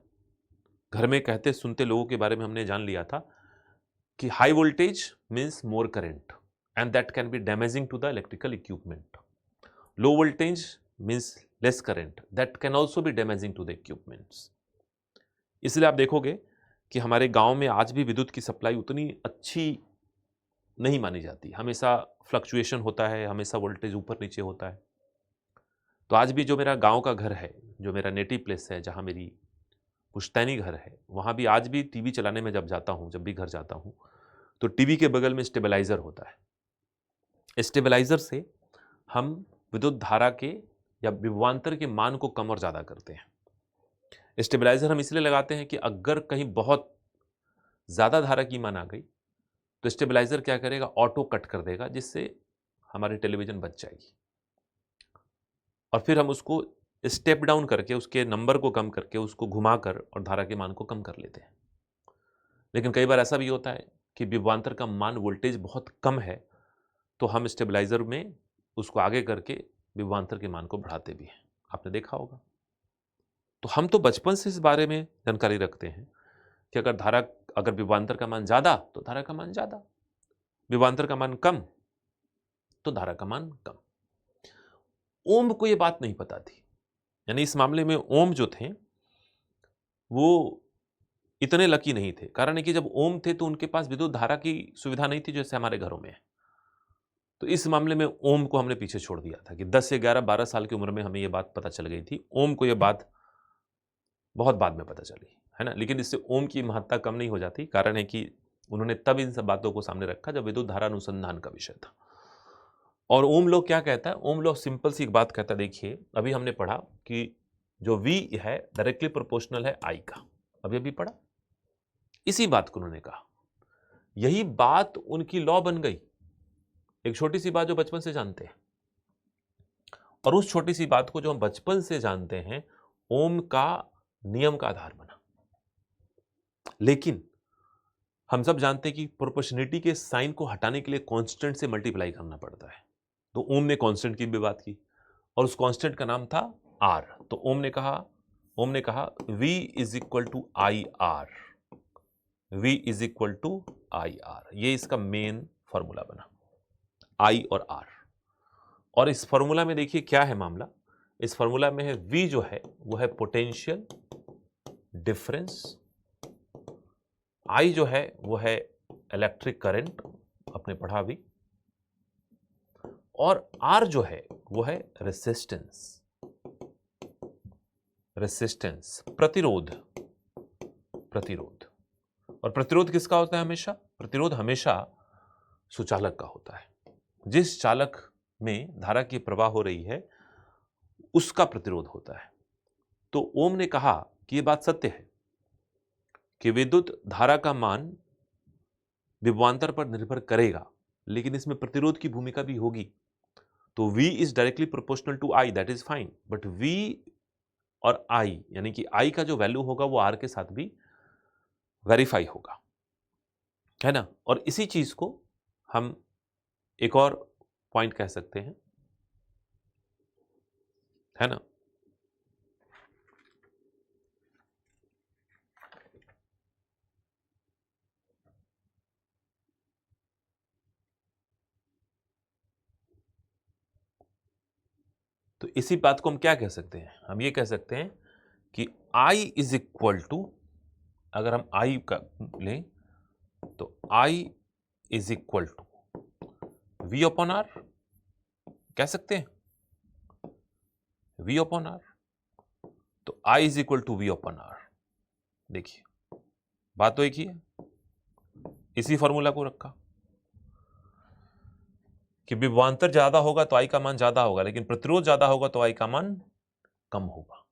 घर में कहते सुनते लोगों के बारे में हमने जान लिया था कि high voltage means more current and that can be damaging to the electrical equipment. Low voltage means less current that can also be damaging to the equipments. इसलिए आप देखोगे कि हमारे गांव में आज भी विद्युत की सप्लाई उतनी अच्छी नहीं मानी जाती, हमेशा फ्लक्चुएशन होता है, हमेशा वोल्टेज ऊपर नीचे होता है। तो आज भी जो मेरा गांव का घर है, जो मेरा नेटिव प्लेस है, जहां मेरी पुश्तैनी घर है, वहाँ भी आज भी टीवी चलाने में जब जाता हूँ, जब भी घर जाता हूँ, तो टीवी के बगल में स्टेबलाइज़र होता है। स्टेबलाइज़र से हम विद्युत धारा के या विभवांतर के मान को कम और ज़्यादा करते हैं। स्टेबलाइज़र हम इसलिए लगाते हैं कि अगर कहीं बहुत ज़्यादा धारा की मान आ गई तो स्टेबलाइज़र क्या करेगा, ऑटो कट कर देगा, जिससे हमारी टेलीविज़न बच जाएगी। और फिर हम उसको स्टेप डाउन करके, उसके नंबर को कम करके, उसको घुमाकर और धारा के मान को कम कर लेते हैं। लेकिन कई बार ऐसा भी होता है कि विभवांतर का मान, वोल्टेज बहुत कम है, तो हम स्टेबलाइजर में उसको आगे करके विभवांतर के मान को बढ़ाते भी हैं, आपने देखा होगा। तो हम तो बचपन से इस बारे में जानकारी रखते हैं कि अगर विभवांतर का मान ज़्यादा तो धारा का मान ज़्यादा, विभवांतर का मान कम तो धारा का मान कम। ओम को ये बात नहीं पता थी, यानी इस मामले में ओम जो थे वो इतने लकी नहीं थे। कारण है कि जब ओम थे तो उनके पास विद्युत धारा की सुविधा नहीं थी जैसे हमारे घरों में है। तो इस मामले में ओम को हमने पीछे छोड़ दिया था कि 10 से 11 12 साल की उम्र में हमें ये बात पता चल गई थी। ओम को ये बात बहुत बाद में पता चली, है ना। लेकिन इससे ओम की महत्ता कम नहीं हो जाती। कारण है कि उन्होंने तब इन सब बातों को सामने रखा जब विद्युत धारा अनुसंधान का विषय था। और ओम लॉ क्या कहता है? ओम लॉ सिंपल सी एक बात कहता है, देखिए अभी हमने पढ़ा कि जो V है डायरेक्टली प्रोपोर्शनल है I का, अभी पढ़ा। इसी बात को उन्होंने कहा, यही बात उनकी लॉ बन गई। एक छोटी सी बात जो बचपन से जानते हैं, और उस छोटी सी बात को जो हम बचपन से जानते हैं, ओम का नियम का आधार बना। लेकिन हम सब जानते हैं कि प्रोपोर्शनिटी के साइन को हटाने के लिए कांस्टेंट से मल्टीप्लाई करना पड़ता है। तो ओम ने कांस्टेंट की भी बात की, और उस कांस्टेंट का नाम था R। तो ओम ने कहा V is equal to I R, V is equal to I R. ये इसका मेन फॉर्मूला बना, I और R। और इस फॉर्मूला में देखिए क्या है मामला, इस फॉर्मूला में है V जो है वो है पोटेंशियल डिफरेंस, I जो है वो है इलेक्ट्रिक करंट, आपने पढ़ा भी, और R जो है वो है रेसिस्टेंस, प्रतिरोध। और प्रतिरोध किसका होता है? हमेशा प्रतिरोध हमेशा सुचालक का होता है। जिस चालक में धारा की प्रवाह हो रही है उसका प्रतिरोध होता है। तो ओम ने कहा कि यह बात सत्य है कि विद्युत धारा का मान विभवांतर पर निर्भर करेगा, लेकिन इसमें प्रतिरोध की भूमिका भी होगी। तो V is directly proportional to I, that is fine, but V और I यानी कि I का जो वैल्यू होगा वो R के साथ भी वेरीफाई होगा, है ना। और इसी चीज को हम एक और पॉइंट कह सकते हैं, है ना। तो इसी बात को हम क्या कह सकते हैं, हम ये कह सकते हैं कि I इज इक्वल टू, अगर हम I का लें तो I is equal to V upon R, कह सकते हैं V अपॉन R। तो I is equal to V upon R। देखिए बात तो एक ही है, इसी फॉर्मूला को रखा कि विभवांतर ज्यादा होगा तो I का मान ज्यादा होगा, लेकिन प्रतिरोध ज्यादा होगा तो I का मान कम होगा।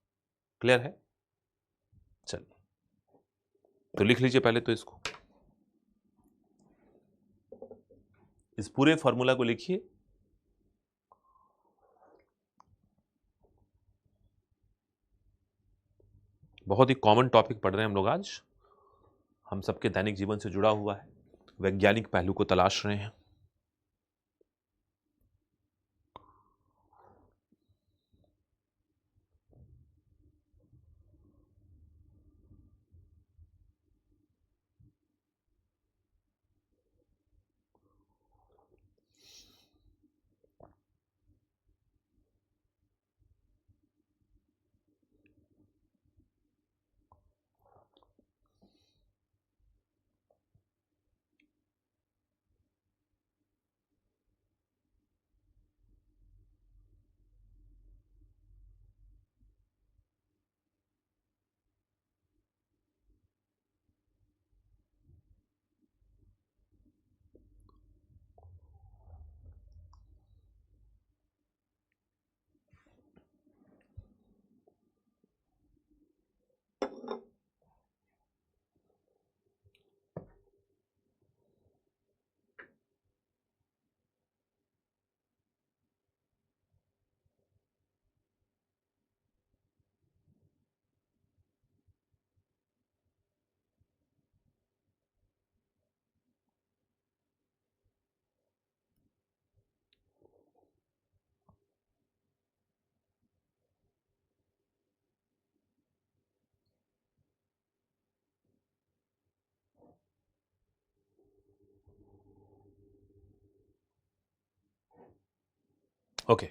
क्लियर है? चलिए तो लिख लीजिए पहले तो इसको, इस पूरे फॉर्मूला को लिखिए। बहुत ही कॉमन टॉपिक पढ़ रहे हैं हम लोग आज, हम सबके दैनिक जीवन से जुड़ा हुआ है, वैज्ञानिक पहलू को तलाश रहे हैं। ओके,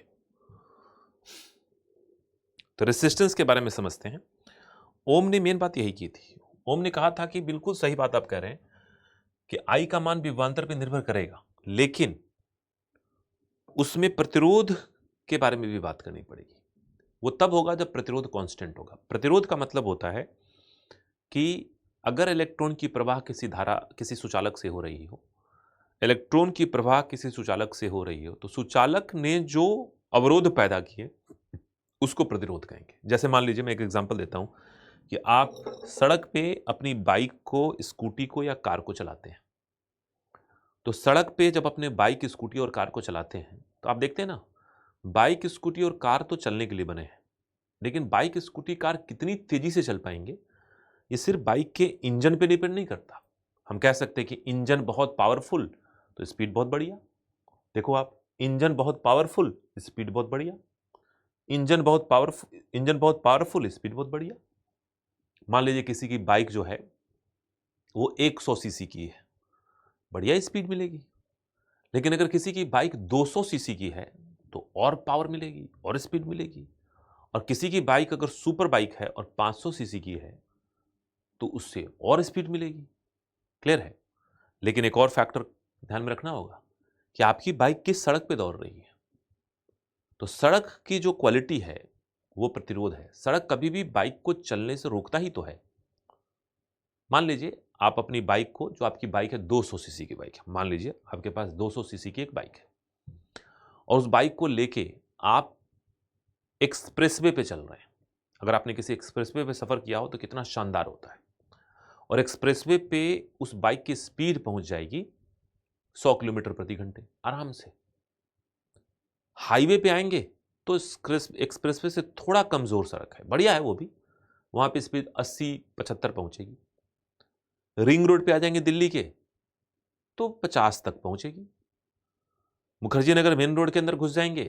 तो रेसिस्टेंस के बारे में समझते हैं। ओम ने मेन बात यही की थी, ओम ने कहा था कि बिल्कुल सही बात आप कह रहे हैं कि I का मान विभवांतर पर निर्भर करेगा, लेकिन उसमें प्रतिरोध के बारे में भी बात करनी पड़ेगी। वो तब होगा जब प्रतिरोध कांस्टेंट होगा। प्रतिरोध का मतलब होता है कि अगर इलेक्ट्रॉन की प्रवाह किसी धारा, किसी सुचालक से हो रही हो, इलेक्ट्रॉन की प्रवाह किसी सुचालक से हो रही हो, तो सुचालक ने जो अवरोध पैदा किए उसको प्रतिरोध कहेंगे। जैसे मान लीजिए मैं एक एग्जांपल देता हूं कि आप सड़क पे अपनी बाइक को, स्कूटी को या कार को चलाते हैं, तो सड़क पे जब अपने बाइक, स्कूटी और कार को चलाते हैं तो आप देखते हैं ना, बाइक, स्कूटी और कार तो चलने के लिए बने हैं, लेकिन बाइक, स्कूटी, कार कितनी तेजी से चल पाएंगे ये सिर्फ बाइक के इंजन पे डिपेंड नहीं करता। हम कह सकते हैं कि इंजन बहुत पावरफुल तो स्पीड बहुत बढ़िया। देखो आप, इंजन बहुत पावरफुल, स्पीड बहुत बढ़िया। इंजन बहुत पावरफुल, स्पीड बहुत बढ़िया। मान लीजिए किसी की बाइक जो है वो 100 सीसी की है, बढ़िया स्पीड मिलेगी। लेकिन अगर किसी की बाइक 200 सीसी की है तो और पावर मिलेगी और स्पीड मिलेगी। और किसी की बाइक अगर सुपर बाइक है और 500 सीसी की है तो उससे और स्पीड मिलेगी। क्लियर है? लेकिन एक और फैक्टर ध्यान में रखना होगा कि आपकी बाइक किस सड़क पे दौड़ रही है। तो सड़क की जो क्वालिटी है वो प्रतिरोध है। सड़क कभी भी बाइक को चलने से रोकता ही तो है। मान लीजिए आप अपनी बाइक को, जो आपकी बाइक है 200 सीसी की बाइक है, मान लीजिए आपके पास 200 सीसी की एक बाइक है और उस बाइक को लेके आप एक्सप्रेसवे पे चल रहे हैं। अगर आपने किसी एक्सप्रेसवे पे सफर किया हो तो कितना शानदार होता है। और एक्सप्रेसवे पे उस बाइक की स्पीड पहुंच जाएगी 100 किलोमीटर प्रति घंटे आराम से। हाईवे पे आएंगे तो एक्सप्रेसवे से थोड़ा कमजोर सड़क है, बढ़िया है वो भी, वहां पे स्पीड 80-75 पहुंचेगी। रिंग रोड पे आ जाएंगे दिल्ली के तो 50 तक पहुंचेगी। मुखर्जी नगर मेन रोड के अंदर घुस जाएंगे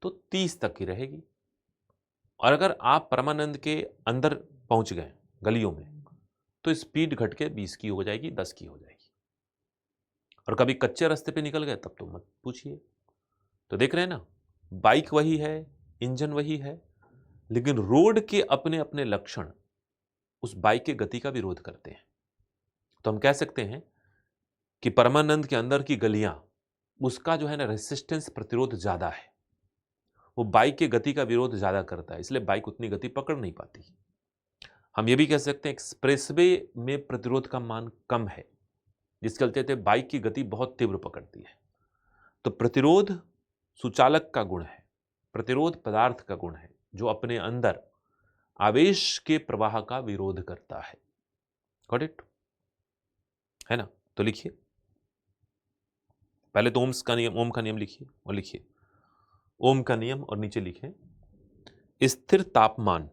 तो 30 तक की रहेगी। और अगर आप परमानंद के अंदर पहुंच गए गलियों में तो स्पीड घट के 20 की हो जाएगी, 10 की हो जाएगी। और कभी कच्चे रास्ते पे निकल गए तब तो मत पूछिए। तो देख रहे हैं ना, बाइक वही है, इंजन वही है, लेकिन रोड के अपने अपने लक्षण उस बाइक की गति का विरोध करते हैं। तो हम कह सकते हैं कि परमानंद के अंदर की गलियां, उसका जो है ना रेसिस्टेंस, प्रतिरोध ज्यादा है। वो बाइक की गति का विरोध ज्यादा करता है, इसलिए बाइक उतनी गति पकड़ नहीं पाती। हम ये भी कह सकते हैं एक्सप्रेसवे में प्रतिरोध का मान कम है, जिसके चलते बाइक की गति बहुत तीव्र पकड़ती है। तो प्रतिरोध सुचालक का गुण है, प्रतिरोध पदार्थ का गुण है, जो अपने अंदर आवेश के प्रवाह का विरोध करता है। Got it? है ना? तो लिखिए, पहले तो ओम्स का नियम, ओम का नियम लिखिए और लिखिए ओम का नियम और नीचे लिखें स्थिर तापमान,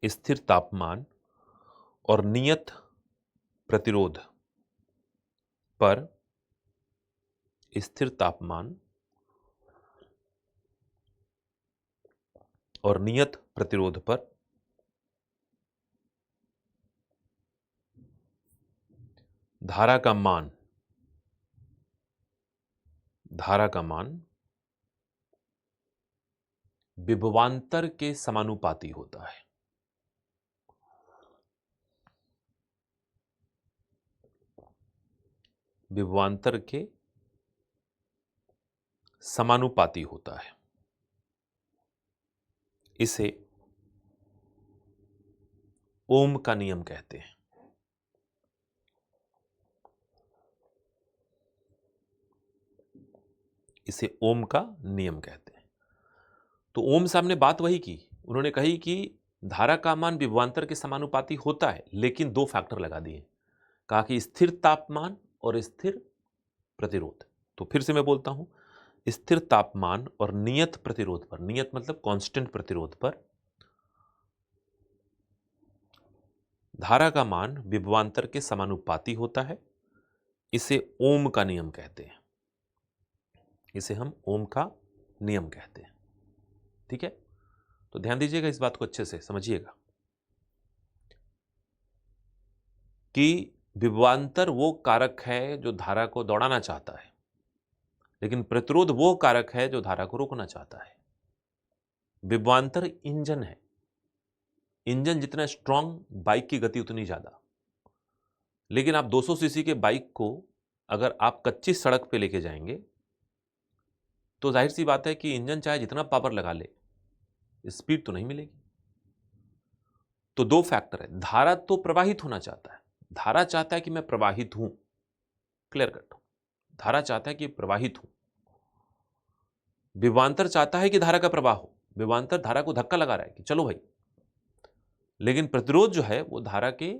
स्थिर तापमान और नियत प्रतिरोध पर, स्थिर तापमान और नियत प्रतिरोध पर धारा का मान, धारा का मान विभवांतर के समानुपाती होता है। विभवांतर के समानुपाती होता है। इसे ओम का नियम कहते हैं। इसे ओम का नियम कहते हैं। तो ओम साहब ने बात वही की, उन्होंने कही कि धारा का मान विभवांतर के समानुपाती होता है, लेकिन दो फैक्टर लगा दिए। कहा कि स्थिर तापमान और स्थिर प्रतिरोध। तो फिर से मैं बोलता हूं, स्थिर तापमान और नियत प्रतिरोध पर, नियत मतलब कांस्टेंट प्रतिरोध पर धारा का मान विभवांतर के समानुपाती होता है। इसे ओम का नियम कहते हैं। इसे हम ओम का नियम कहते हैं। ठीक है? तो ध्यान दीजिएगा, इस बात को अच्छे से समझिएगा कि विभवांतर वो कारक है जो धारा को दौड़ाना चाहता है, लेकिन प्रतिरोध वो कारक है जो धारा को रोकना चाहता है। विभवांतर इंजन है, इंजन जितना स्ट्रांग, बाइक की गति उतनी ज्यादा। लेकिन आप 200 सीसी के बाइक को अगर आप कच्ची सड़क पे लेके जाएंगे, तो जाहिर सी बात है कि इंजन चाहे जितना पावर लगा ले, स्पीड तो नहीं मिलेगी। तो दो फैक्टर है। धारा तो प्रवाहित होना चाहता है, धारा चाहता है कि मैं प्रवाहित हूं, क्लियर कट। धारा चाहता है कि प्रवाहित हूं, विभवांतर चाहता है कि धारा का प्रवाह हो। विभवांतर धारा को धक्का लगा रहा है कि चलो भाई, लेकिन प्रतिरोध जो है वो धारा के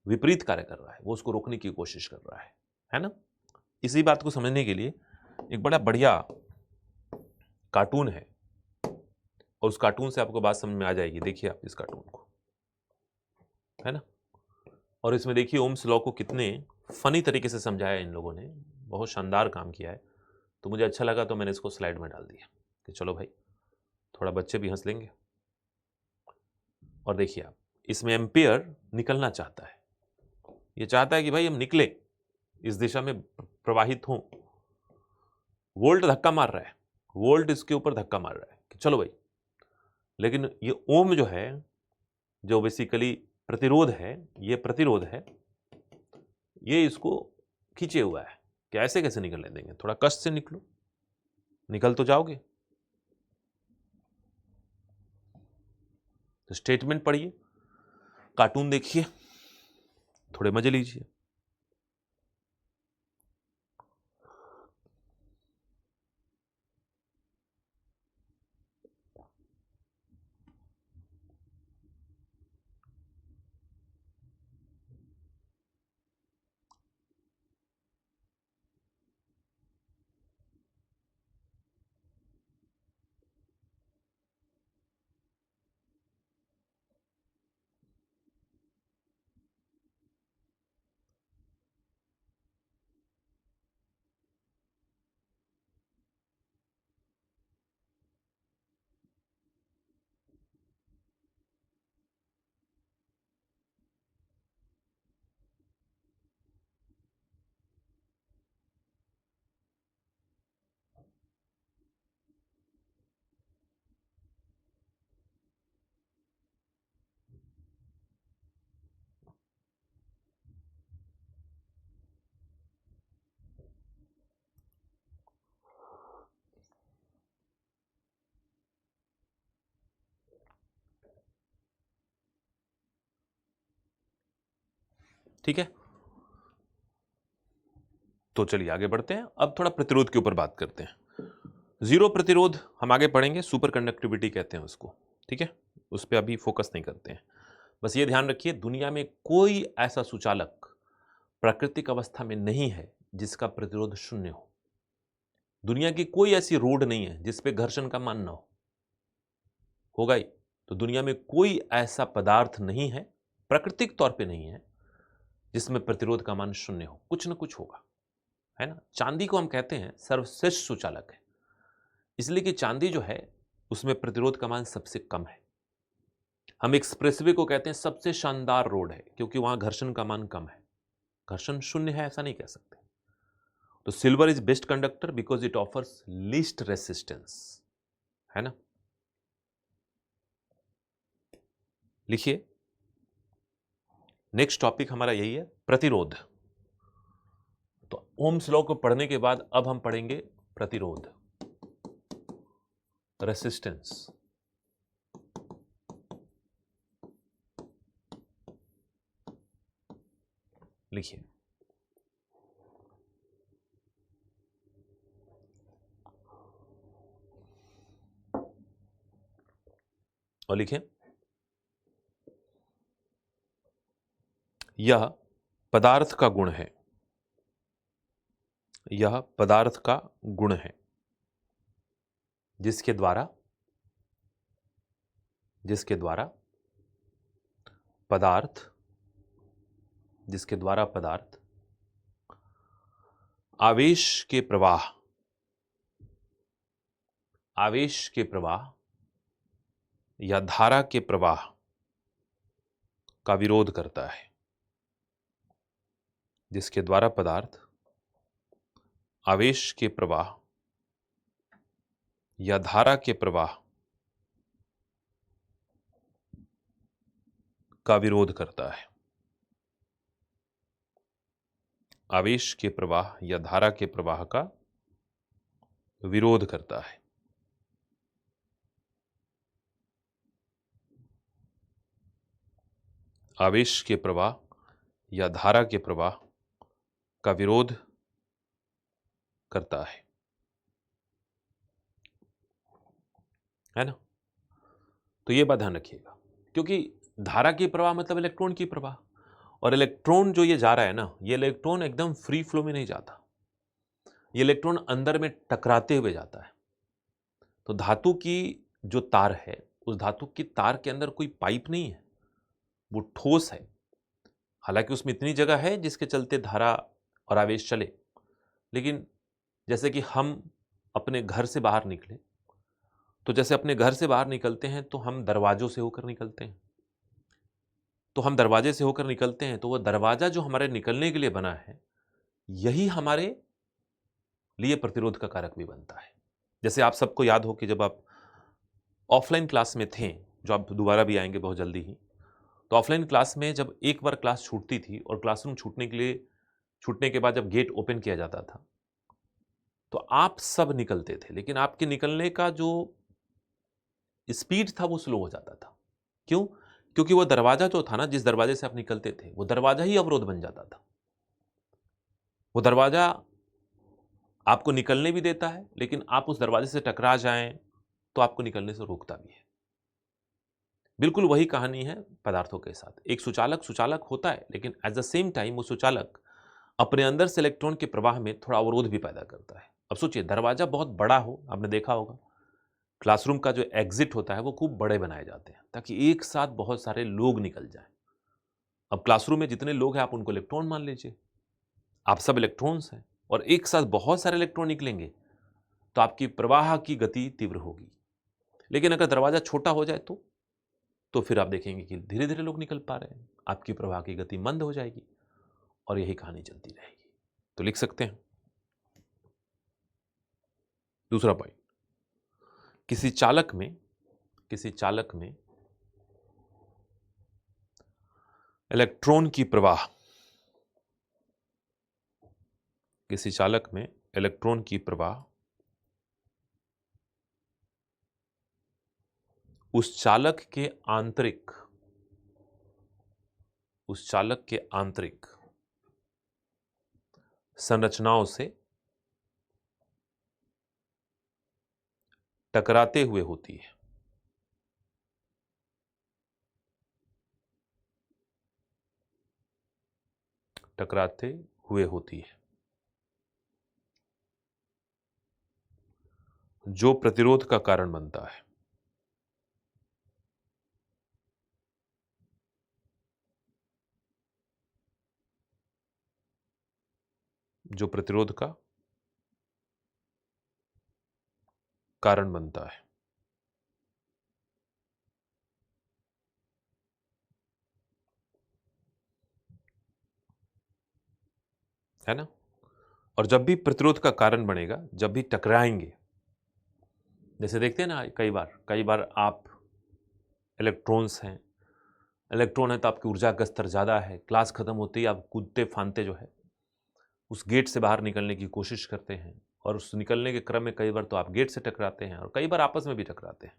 विपरीत कार्य कर रहा है, वो उसको रोकने की कोशिश कर रहा है ना? इसी बात को समझने के लिए एक बड़ा बढ़िया कार्टून है, और उस कार्टून से आपको बात समझ में आ जाएगी। देखिए आप इस कार्टून को, है ना? और इसमें देखिए ओम्स लॉ को कितने फनी तरीके से समझाया इन लोगों ने, बहुत शानदार काम किया है। तो मुझे अच्छा लगा, तो मैंने इसको स्लाइड में डाल दिया कि चलो भाई, थोड़ा बच्चे भी हंस लेंगे। और देखिए आप, इसमें एम्पियर निकलना चाहता है, ये चाहता है कि भाई हम निकले, इस दिशा में प्रवाहित हों। वोल्ट धक्का मार रहा है, वोल्ट इसके ऊपर धक्का मार रहा है कि चलो भाई, लेकिन ये ओम जो है, जो बेसिकली प्रतिरोध है, ये प्रतिरोध है, ये इसको खींचे हुआ है कि ऐसे कैसे निकलने देंगे, थोड़ा कष्ट से निकलो, निकल तो जाओगे। तो स्टेटमेंट पढ़िए, कार्टून देखिए, थोड़े मजे लीजिए। ठीक है, तो चलिए आगे बढ़ते हैं। अब थोड़ा प्रतिरोध के ऊपर बात करते हैं। जीरो प्रतिरोध हम आगे पढ़ेंगे, सुपर कंडक्टिविटी कहते हैं उसको, ठीक है, उस पर अभी फोकस नहीं करते हैं। बस ये ध्यान रखिए, दुनिया में कोई ऐसा सुचालक प्राकृतिक अवस्था में नहीं है जिसका प्रतिरोध शून्य हो। दुनिया की कोई ऐसी रोड नहीं है जिस पे घर्षण का मान ना हो, होगा ही। तो दुनिया में कोई ऐसा पदार्थ नहीं है, प्राकृतिक तौर पे नहीं है, जिसमें प्रतिरोध का मान शून्य हो। कुछ ना कुछ होगा, है ना। चांदी को हम कहते हैं सर्वश्रेष्ठ सुचालक है, इसलिए कि चांदी जो है उसमें प्रतिरोध का मान सबसे कम है। हम एक्सप्रेसवे को कहते हैं सबसे शानदार रोड है, क्योंकि वहां घर्षण का मान कम है। घर्षण शून्य है ऐसा नहीं कह सकते। तो silver is best conductor because it offers least resistance, है ना। लिखिए, नेक्स्ट टॉपिक हमारा यही है, प्रतिरोध। तो ओम्स लॉ को पढ़ने के बाद अब हम पढ़ेंगे प्रतिरोध, रेसिस्टेंस। लिखिए, और लिखिए, यह पदार्थ का गुण है, यह पदार्थ का गुण है जिसके द्वारा पदार्थ आवेश के प्रवाह या धारा के प्रवाह का विरोध करता है, जिसके द्वारा पदार्थ आवेश के प्रवाह या धारा के प्रवाह का विरोध करता है। आवेश के प्रवाह या धारा के प्रवाह का विरोध करता है। आवेश के प्रवाह या धारा के प्रवाह का विरोध करता है ना। तो ये बात ध्यान रखिएगा, क्योंकि धारा की प्रवाह मतलब इलेक्ट्रॉन की प्रवाह, और इलेक्ट्रॉन जो ये जा रहा है ना, ये इलेक्ट्रॉन एकदम फ्री फ्लो में नहीं जाता, ये इलेक्ट्रॉन अंदर में टकराते हुए जाता है। तो धातु की जो तार है, उस धातु की तार के अंदर कोई पाइप नहीं है, वो ठोस है। हालांकि उसमें इतनी जगह है जिसके चलते धारा और आवेश चले, लेकिन जैसे कि हम अपने घर से बाहर निकले, तो जैसे अपने घर से बाहर निकलते हैं तो हम दरवाजों से होकर निकलते हैं, तो हम दरवाजे से होकर निकलते हैं, तो वह दरवाजा जो हमारे निकलने के लिए बना है, यही हमारे लिए प्रतिरोध का कारक भी बनता है। जैसे आप सबको याद हो कि जब आप ऑफलाइन क्लास में थे, जो आप दोबारा भी आएंगे बहुत जल्दी ही, तो ऑफलाइन क्लास में जब एक बार क्लास छूटती थी और क्लासरूम छूटने के बाद जब गेट ओपन किया जाता था, तो आप सब निकलते थे, लेकिन आपके निकलने का जो स्पीड था वो स्लो हो जाता था। क्यों? क्योंकि वो दरवाजा जो था ना, जिस दरवाजे से आप निकलते थे, वो दरवाजा ही अवरोध बन जाता था। वो दरवाजा आपको निकलने भी देता है, लेकिन आप उस दरवाजे से टकरा जाएं तो आपको निकलने से रोकता भी है। बिल्कुल वही कहानी है पदार्थों के साथ। एक सुचालक होता है, लेकिन एट द सेम टाइम वो सुचालक अपने अंदर से इलेक्ट्रॉन के प्रवाह में थोड़ा अवरोध भी पैदा करता है। अब सोचिए, दरवाजा बहुत बड़ा हो, आपने देखा होगा क्लासरूम का जो एग्जिट होता है वो खूब बड़े बनाए जाते हैं ताकि एक साथ बहुत सारे लोग निकल जाएं। अब क्लासरूम में जितने लोग हैं आप उनको इलेक्ट्रॉन मान लीजिए, आप सब इलेक्ट्रॉन्स हैं, और एक साथ बहुत सारे इलेक्ट्रॉन निकलेंगे तो आपकी प्रवाह की गति तीव्र होगी। लेकिन अगर दरवाजा छोटा हो जाए तो फिर आप देखेंगे कि धीरे धीरे लोग निकल पा रहे हैं, आपकी प्रवाह की गति मंद हो जाएगी, और यही कहानी चलती रहेगी। तो लिख सकते हैं दूसरा पॉइंट, किसी चालक में इलेक्ट्रॉन की प्रवाह, किसी चालक में इलेक्ट्रॉन की प्रवाह उस चालक के आंतरिक संरचनाओं से टकराते हुए होती है। टकराते हुए होती है, जो प्रतिरोध का कारण बनता है। जो प्रतिरोध का कारण बनता है ना। और जब भी प्रतिरोध का कारण बनेगा, जब भी टकराएंगे, जैसे देखते हैं ना कई बार आप इलेक्ट्रॉन्स हैं, इलेक्ट्रॉन है तो आपकी ऊर्जा का स्तर ज़्यादा है, क्लास खत्म होते ही आप कूदते फांदते जो है उस गेट से बाहर निकलने की कोशिश करते हैं, और उस निकलने के क्रम में कई बार तो आप गेट से टकराते हैं और कई बार आपस में भी टकराते हैं।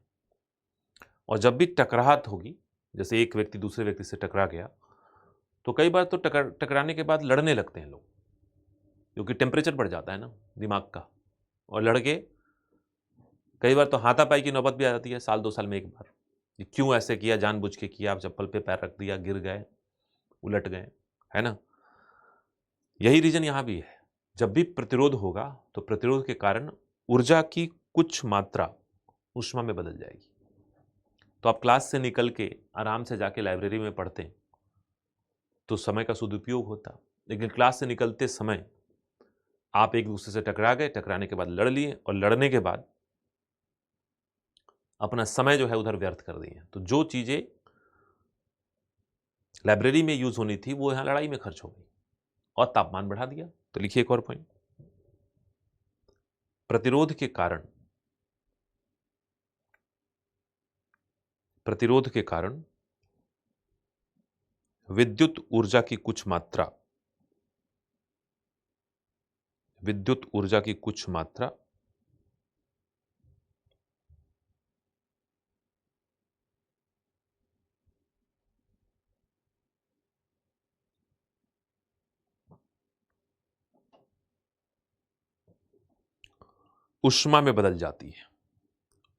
और जब भी टकराहट होगी, जैसे एक व्यक्ति दूसरे व्यक्ति से टकरा गया, तो कई बार तो टकराने के बाद लड़ने लगते हैं लोग, क्योंकि टेम्परेचर बढ़ जाता है ना दिमाग का, और लड़के कई बार तो हाथापाई की नौबत भी आ जाती है साल 2 साल में एक बार। ये क्यों ऐसे किया, जानबूझ के किया, आप चप्पल पे पैर रख दिया, गिर गए, उलट गए, है ना। यही रीजन यहां भी है। जब भी प्रतिरोध होगा तो प्रतिरोध के कारण ऊर्जा की कुछ मात्रा ऊष्मा में बदल जाएगी। तो आप क्लास से निकल के आराम से जाके लाइब्रेरी में पढ़ते हैं तो समय का सदुपयोग होता, लेकिन क्लास से निकलते समय आप एक दूसरे से टकरा गए, टकराने के बाद लड़ लिए, और लड़ने के बाद अपना समय जो है उधर व्यर्थ कर दिए। तो जो चीजें लाइब्रेरी में यूज होनी थी वो यहां लड़ाई में खर्च हो गई और तापमान बढ़ा दिया। तो लिखिए एक और पॉइंट, प्रतिरोध के कारण, प्रतिरोध के कारण विद्युत ऊर्जा की कुछ मात्रा, विद्युत ऊर्जा की कुछ मात्रा ऊष्मा में बदल जाती है,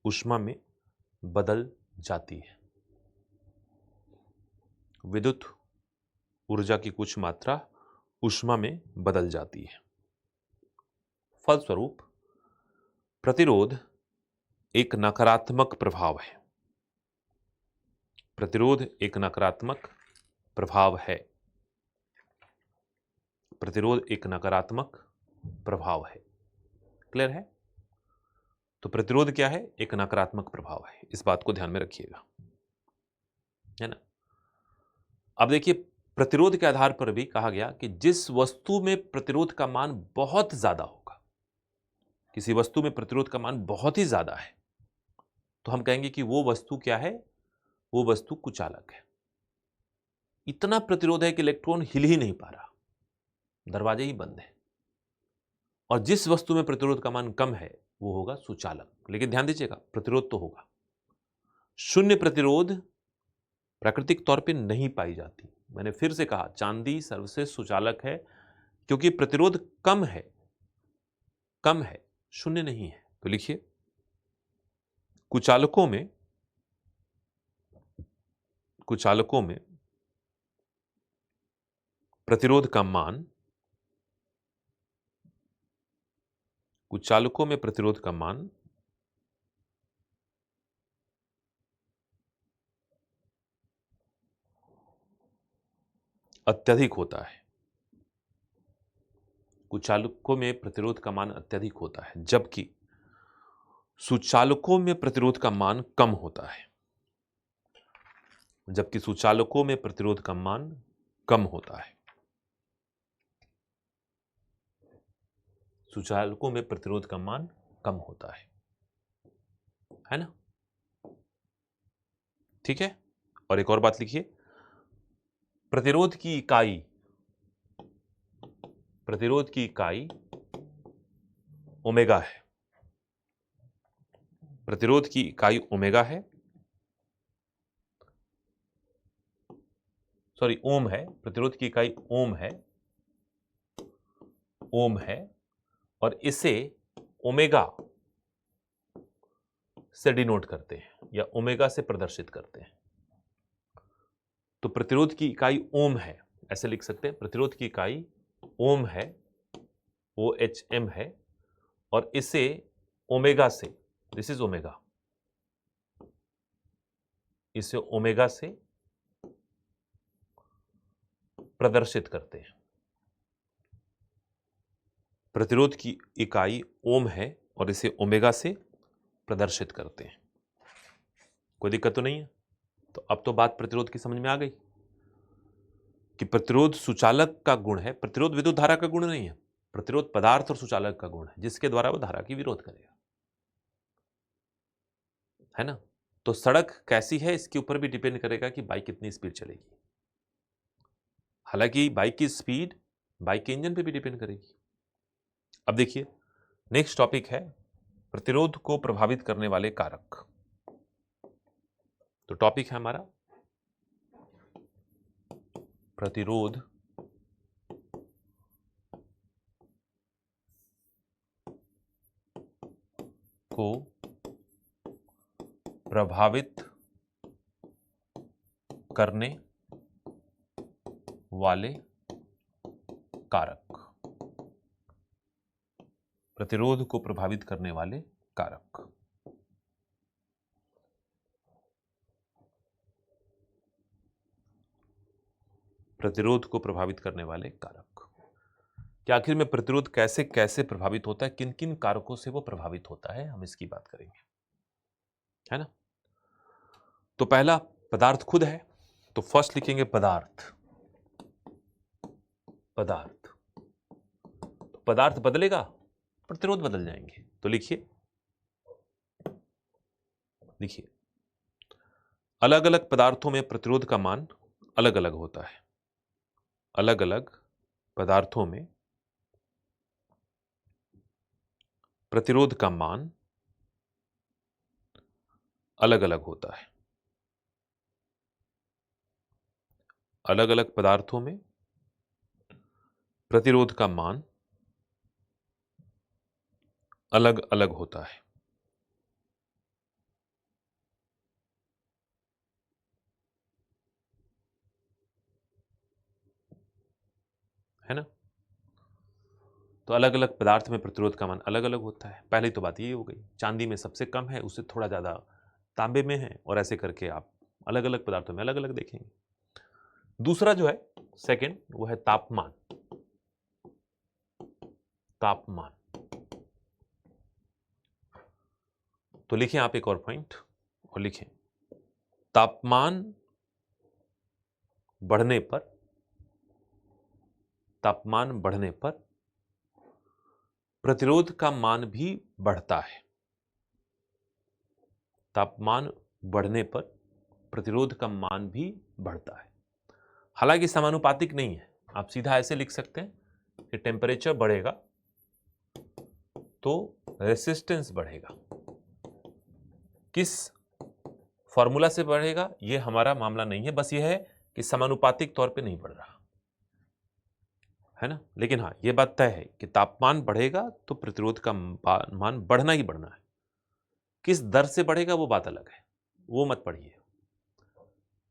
ऊष्मा में बदल जाती है। विद्युत ऊर्जा की कुछ मात्रा ऊष्मा में बदल जाती है। फलस्वरूप प्रतिरोध एक नकारात्मक प्रभाव है। प्रतिरोध एक नकारात्मक प्रभाव है। प्रतिरोध एक नकारात्मक प्रभाव है। क्लियर है। तो प्रतिरोध क्या है? एक नकारात्मक प्रभाव है। इस बात को ध्यान में रखिएगा, है ना। अब देखिए, प्रतिरोध के आधार पर भी कहा गया कि जिस वस्तु में प्रतिरोध का मान बहुत ज्यादा होगा, किसी वस्तु में प्रतिरोध का मान बहुत ही ज्यादा है, तो हम कहेंगे कि वो वस्तु क्या है? वो वस्तु कुचालक है। इतना प्रतिरोध है कि इलेक्ट्रॉन हिल ही नहीं पा रहा, दरवाजे ही बंद है। और जिस वस्तु में प्रतिरोध का मान कम है वो होगा सुचालक। लेकिन ध्यान दीजिएगा, प्रतिरोध तो होगा। शून्य प्रतिरोध प्राकृतिक तौर पे नहीं पाई जाती। मैंने फिर से कहा, चांदी सर्वश्रेष्ठ सुचालक है क्योंकि प्रतिरोध कम है, कम है, शून्य नहीं है। तो लिखिए, कुचालकों में, कुचालकों में प्रतिरोध का मान, कुचालकों में प्रतिरोध का मान अत्यधिक होता है। कुचालकों में प्रतिरोध का मान अत्यधिक होता है, जबकि सुचालकों में प्रतिरोध का मान कम होता है। जबकि सुचालकों में प्रतिरोध का मान कम होता है। सुचालकों में प्रतिरोध का मान कम होता है ना। ठीक है। और एक और बात लिखिए, प्रतिरोध की इकाई, प्रतिरोध की इकाई ओमेगा है। प्रतिरोध की इकाई ओमेगा है, सॉरी ओम है। प्रतिरोध की इकाई ओम है, ओम है और इसे ओमेगा से डिनोट करते हैं या ओमेगा से प्रदर्शित करते हैं। तो प्रतिरोध की इकाई ओम है, ऐसे लिख सकते हैं, प्रतिरोध की इकाई ओम है, OHM है, और इसे ओमेगा से, दिस इज ओमेगा, इसे ओमेगा से प्रदर्शित करते हैं। प्रतिरोध की इकाई ओम है और इसे ओमेगा से प्रदर्शित करते हैं। कोई दिक्कत तो नहीं है? तो अब तो बात प्रतिरोध की समझ में आ गई कि प्रतिरोध सुचालक का गुण है, प्रतिरोध विद्युत धारा का गुण नहीं है, प्रतिरोध पदार्थ और सुचालक का गुण है जिसके द्वारा वो धारा की विरोध करेगा, है ना। तो सड़क कैसी है इसके ऊपर भी डिपेंड करेगा कि बाइक कितनी स्पीड चलेगी। हालांकि बाइक की स्पीड बाइक के इंजन पे भी डिपेंड करेगी। अब देखिए नेक्स्ट टॉपिक है प्रतिरोध को प्रभावित करने वाले कारक। तो टॉपिक है हमारा प्रतिरोध को प्रभावित करने वाले कारक। प्रतिरोध को प्रभावित करने वाले कारक। प्रतिरोध को प्रभावित करने वाले कारक कि आखिर में प्रतिरोध कैसे कैसे प्रभावित होता है, किन किन कारकों से वो प्रभावित होता है, हम इसकी बात करेंगे, है ना। तो पहला पदार्थ खुद है, तो फर्स्ट लिखेंगे पदार्थ। पदार्थ, तो पदार्थ बदलेगा, प्रतिरोध बदल जाएंगे। तो लिखिए, लिखिए अलग अलग पदार्थों में प्रतिरोध का मान अलग अलग होता है। अलग अलग पदार्थों में प्रतिरोध का मान अलग अलग होता है। अलग अलग पदार्थों में प्रतिरोध का मान अलग अलग होता है ना। तो अलग अलग पदार्थ में प्रतिरोध का मान अलग अलग होता है। पहली तो बात ये हो गई, चांदी में सबसे कम है, उससे थोड़ा ज्यादा तांबे में है, और ऐसे करके आप अलग अलग पदार्थों में अलग अलग देखेंगे। दूसरा जो है सेकंड, वो है तापमान। तापमान, तो लिखें आप एक और पॉइंट और लिखें, तापमान बढ़ने पर, तापमान बढ़ने पर प्रतिरोध का मान भी बढ़ता है। तापमान बढ़ने पर प्रतिरोध का मान भी बढ़ता है। हालांकि समानुपातिक नहीं है, आप सीधा ऐसे लिख सकते हैं कि टेम्परेचर बढ़ेगा तो रेसिस्टेंस बढ़ेगा। किस फॉर्मूला से बढ़ेगा ये हमारा मामला नहीं है, बस यह है कि समानुपातिक तौर पे नहीं बढ़ रहा, है ना। लेकिन हाँ, ये बात तय है कि तापमान बढ़ेगा तो प्रतिरोध का मान बढ़ना ही बढ़ना है। किस दर से बढ़ेगा वो बात अलग है, वो मत पढ़िए।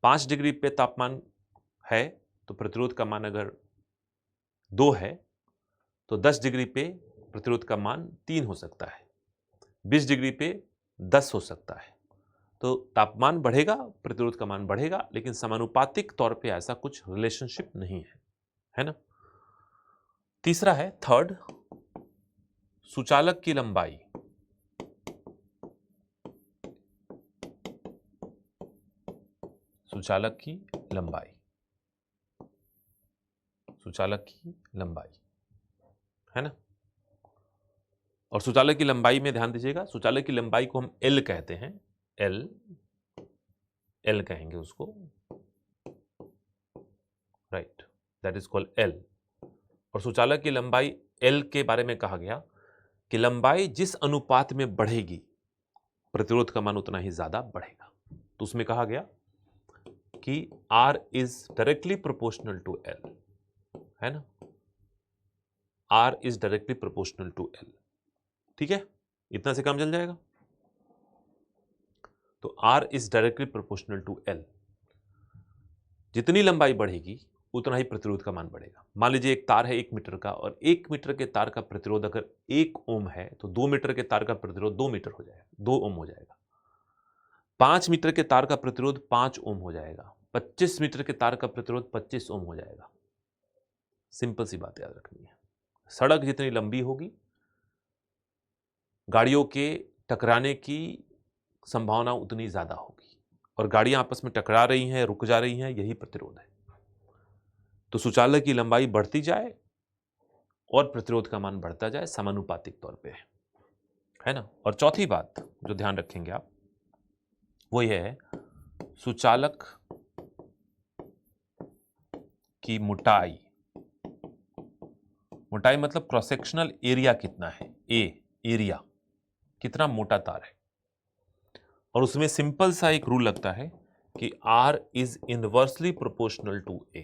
5 डिग्री पे तापमान है तो प्रतिरोध का मान अगर 2 है तो 10 डिग्री पे प्रतिरोध का मान 3 हो सकता है, 20 डिग्री पे 10 हो सकता है। तो तापमान बढ़ेगा, प्रतिरोध का मान बढ़ेगा, लेकिन समानुपातिक तौर पे ऐसा कुछ रिलेशनशिप नहीं है ना। तीसरा है थर्ड, सुचालक की लंबाई। सुचालक की लंबाई, सुचालक की लंबाई, है ना। और सुचालक की लंबाई में ध्यान दीजिएगा, सुचालक की लंबाई को हम एल कहते हैं, एल, एल कहेंगे उसको, right, that is called L. और सुचालक की लंबाई एल के बारे में कहा गया कि लंबाई जिस अनुपात में बढ़ेगी प्रतिरोध का मान उतना ही ज्यादा बढ़ेगा। तो उसमें कहा गया कि R is directly proportional to L, है ना। R is directly proportional to L। ठीक है, इतना से काम चल जाएगा। तो R is directly proportional to L। जितनी लंबाई बढ़ेगी उतना ही प्रतिरोध का मान बढ़ेगा। मान लीजिए एक तार है 1 मीटर का, और 1 मीटर के तार का प्रतिरोध अगर 1 ओम है तो 2 मीटर के तार का प्रतिरोध 2 मीटर हो जाएगा, 2 ओम हो जाएगा। 5 मीटर के तार का प्रतिरोध 5 ओम हो जाएगा। 25 मीटर के तार का प्रतिरोध 25 ओम हो जाएगा। सिंपल सी बात याद रखनी है। सड़क जितनी लंबी होगी, गाड़ियों के टकराने की संभावना उतनी ज्यादा होगी, और गाड़ियां आपस में टकरा रही हैं, रुक जा रही हैं, यही प्रतिरोध है। तो सुचालक की लंबाई बढ़ती जाए और प्रतिरोध का मान बढ़ता जाए, समानुपातिक तौर पे है ना। और चौथी बात जो ध्यान रखेंगे आप, वो यह है सुचालक की मोटाई। मोटाई मतलब क्रॉस सेक्शनल एरिया कितना है, एरिया कितना मोटा तार है। और उसमें सिंपल सा एक रूल लगता है कि R is inversely proportional to A,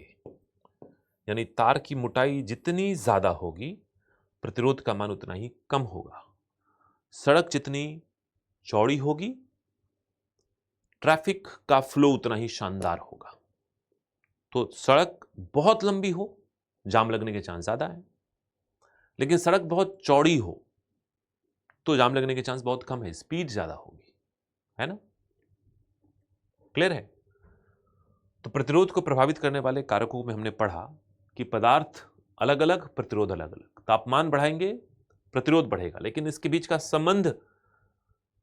यानी तार की मोटाई जितनी ज्यादा होगी प्रतिरोध का मान उतना ही कम होगा। सड़क जितनी चौड़ी होगी ट्रैफिक का फ्लो उतना ही शानदार होगा। तो सड़क बहुत लंबी हो, जाम लगने के चांस ज्यादा है, लेकिन सड़क बहुत चौड़ी हो तो जाम लगने के चांस बहुत कम है, स्पीड ज्यादा होगी, है ना। क्लियर है। तो प्रतिरोध को प्रभावित करने वाले कारकों में हमने पढ़ा कि पदार्थ अलग अलग, प्रतिरोध अलग अलग। तापमान बढ़ाएंगे प्रतिरोध बढ़ेगा, लेकिन इसके बीच का संबंध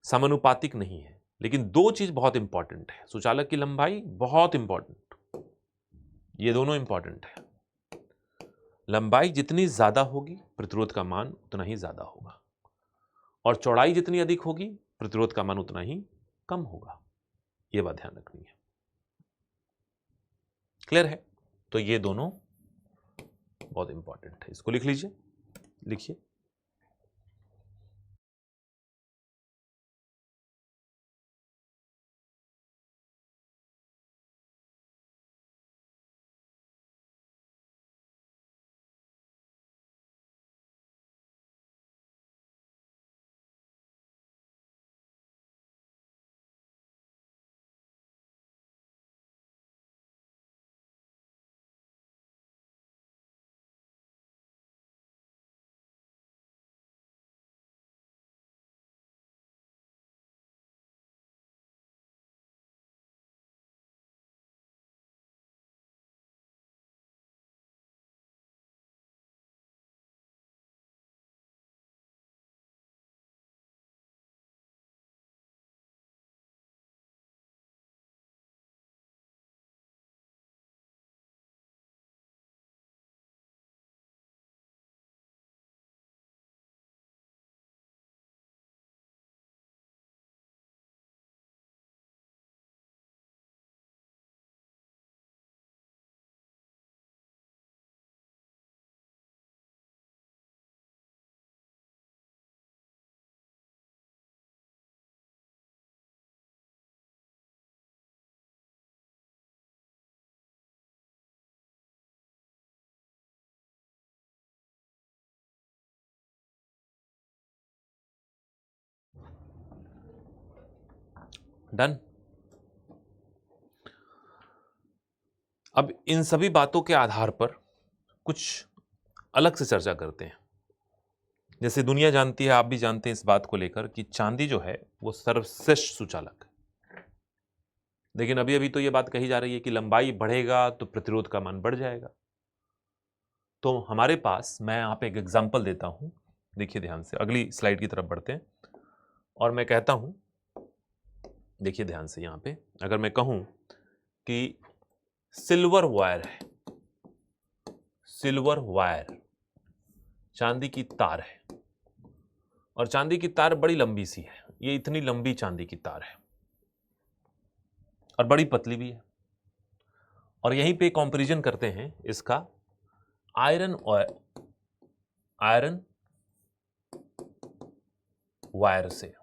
समानुपातिक नहीं है। लेकिन दो चीज बहुत इंपॉर्टेंट है, सुचालक की लंबाई बहुत इंपॉर्टेंट, ये दोनों इंपॉर्टेंट है। लंबाई जितनी ज्यादा होगी प्रतिरोध का मान उतना ही ज्यादा होगा, और चौड़ाई जितनी अधिक होगी प्रतिरोध का मान उतना ही कम होगा। यह बात ध्यान रखनी है। क्लियर है। तो ये दोनों बहुत इंपॉर्टेंट है, इसको लिख लीजिए, लिखिए। डन। अब इन सभी बातों के आधार पर कुछ अलग से चर्चा करते हैं। जैसे दुनिया जानती है, आप भी जानते हैं इस बात को लेकर कि चांदी जो है वो सर्वश्रेष्ठ सुचालक है। लेकिन अभी अभी तो ये बात कही जा रही है कि लंबाई बढ़ेगा तो प्रतिरोध का मान बढ़ जाएगा। तो हमारे पास, मैं यहाँ पे एक एग्जांपल देता हूँ, देखिए ध्यान से, अगली स्लाइड की तरफ बढ़ते हैं। और मैं कहता हूँ, देखिए ध्यान से, यहाँ पे अगर मैं कहूँ कि सिल्वर वायर है, सिल्वर वायर चांदी की तार है, और चांदी की तार बड़ी लंबी सी है, ये इतनी लंबी चांदी की तार है और बड़ी पतली भी है। और यहीं पे कंपैरिजन करते हैं इसका आयरन वायर से।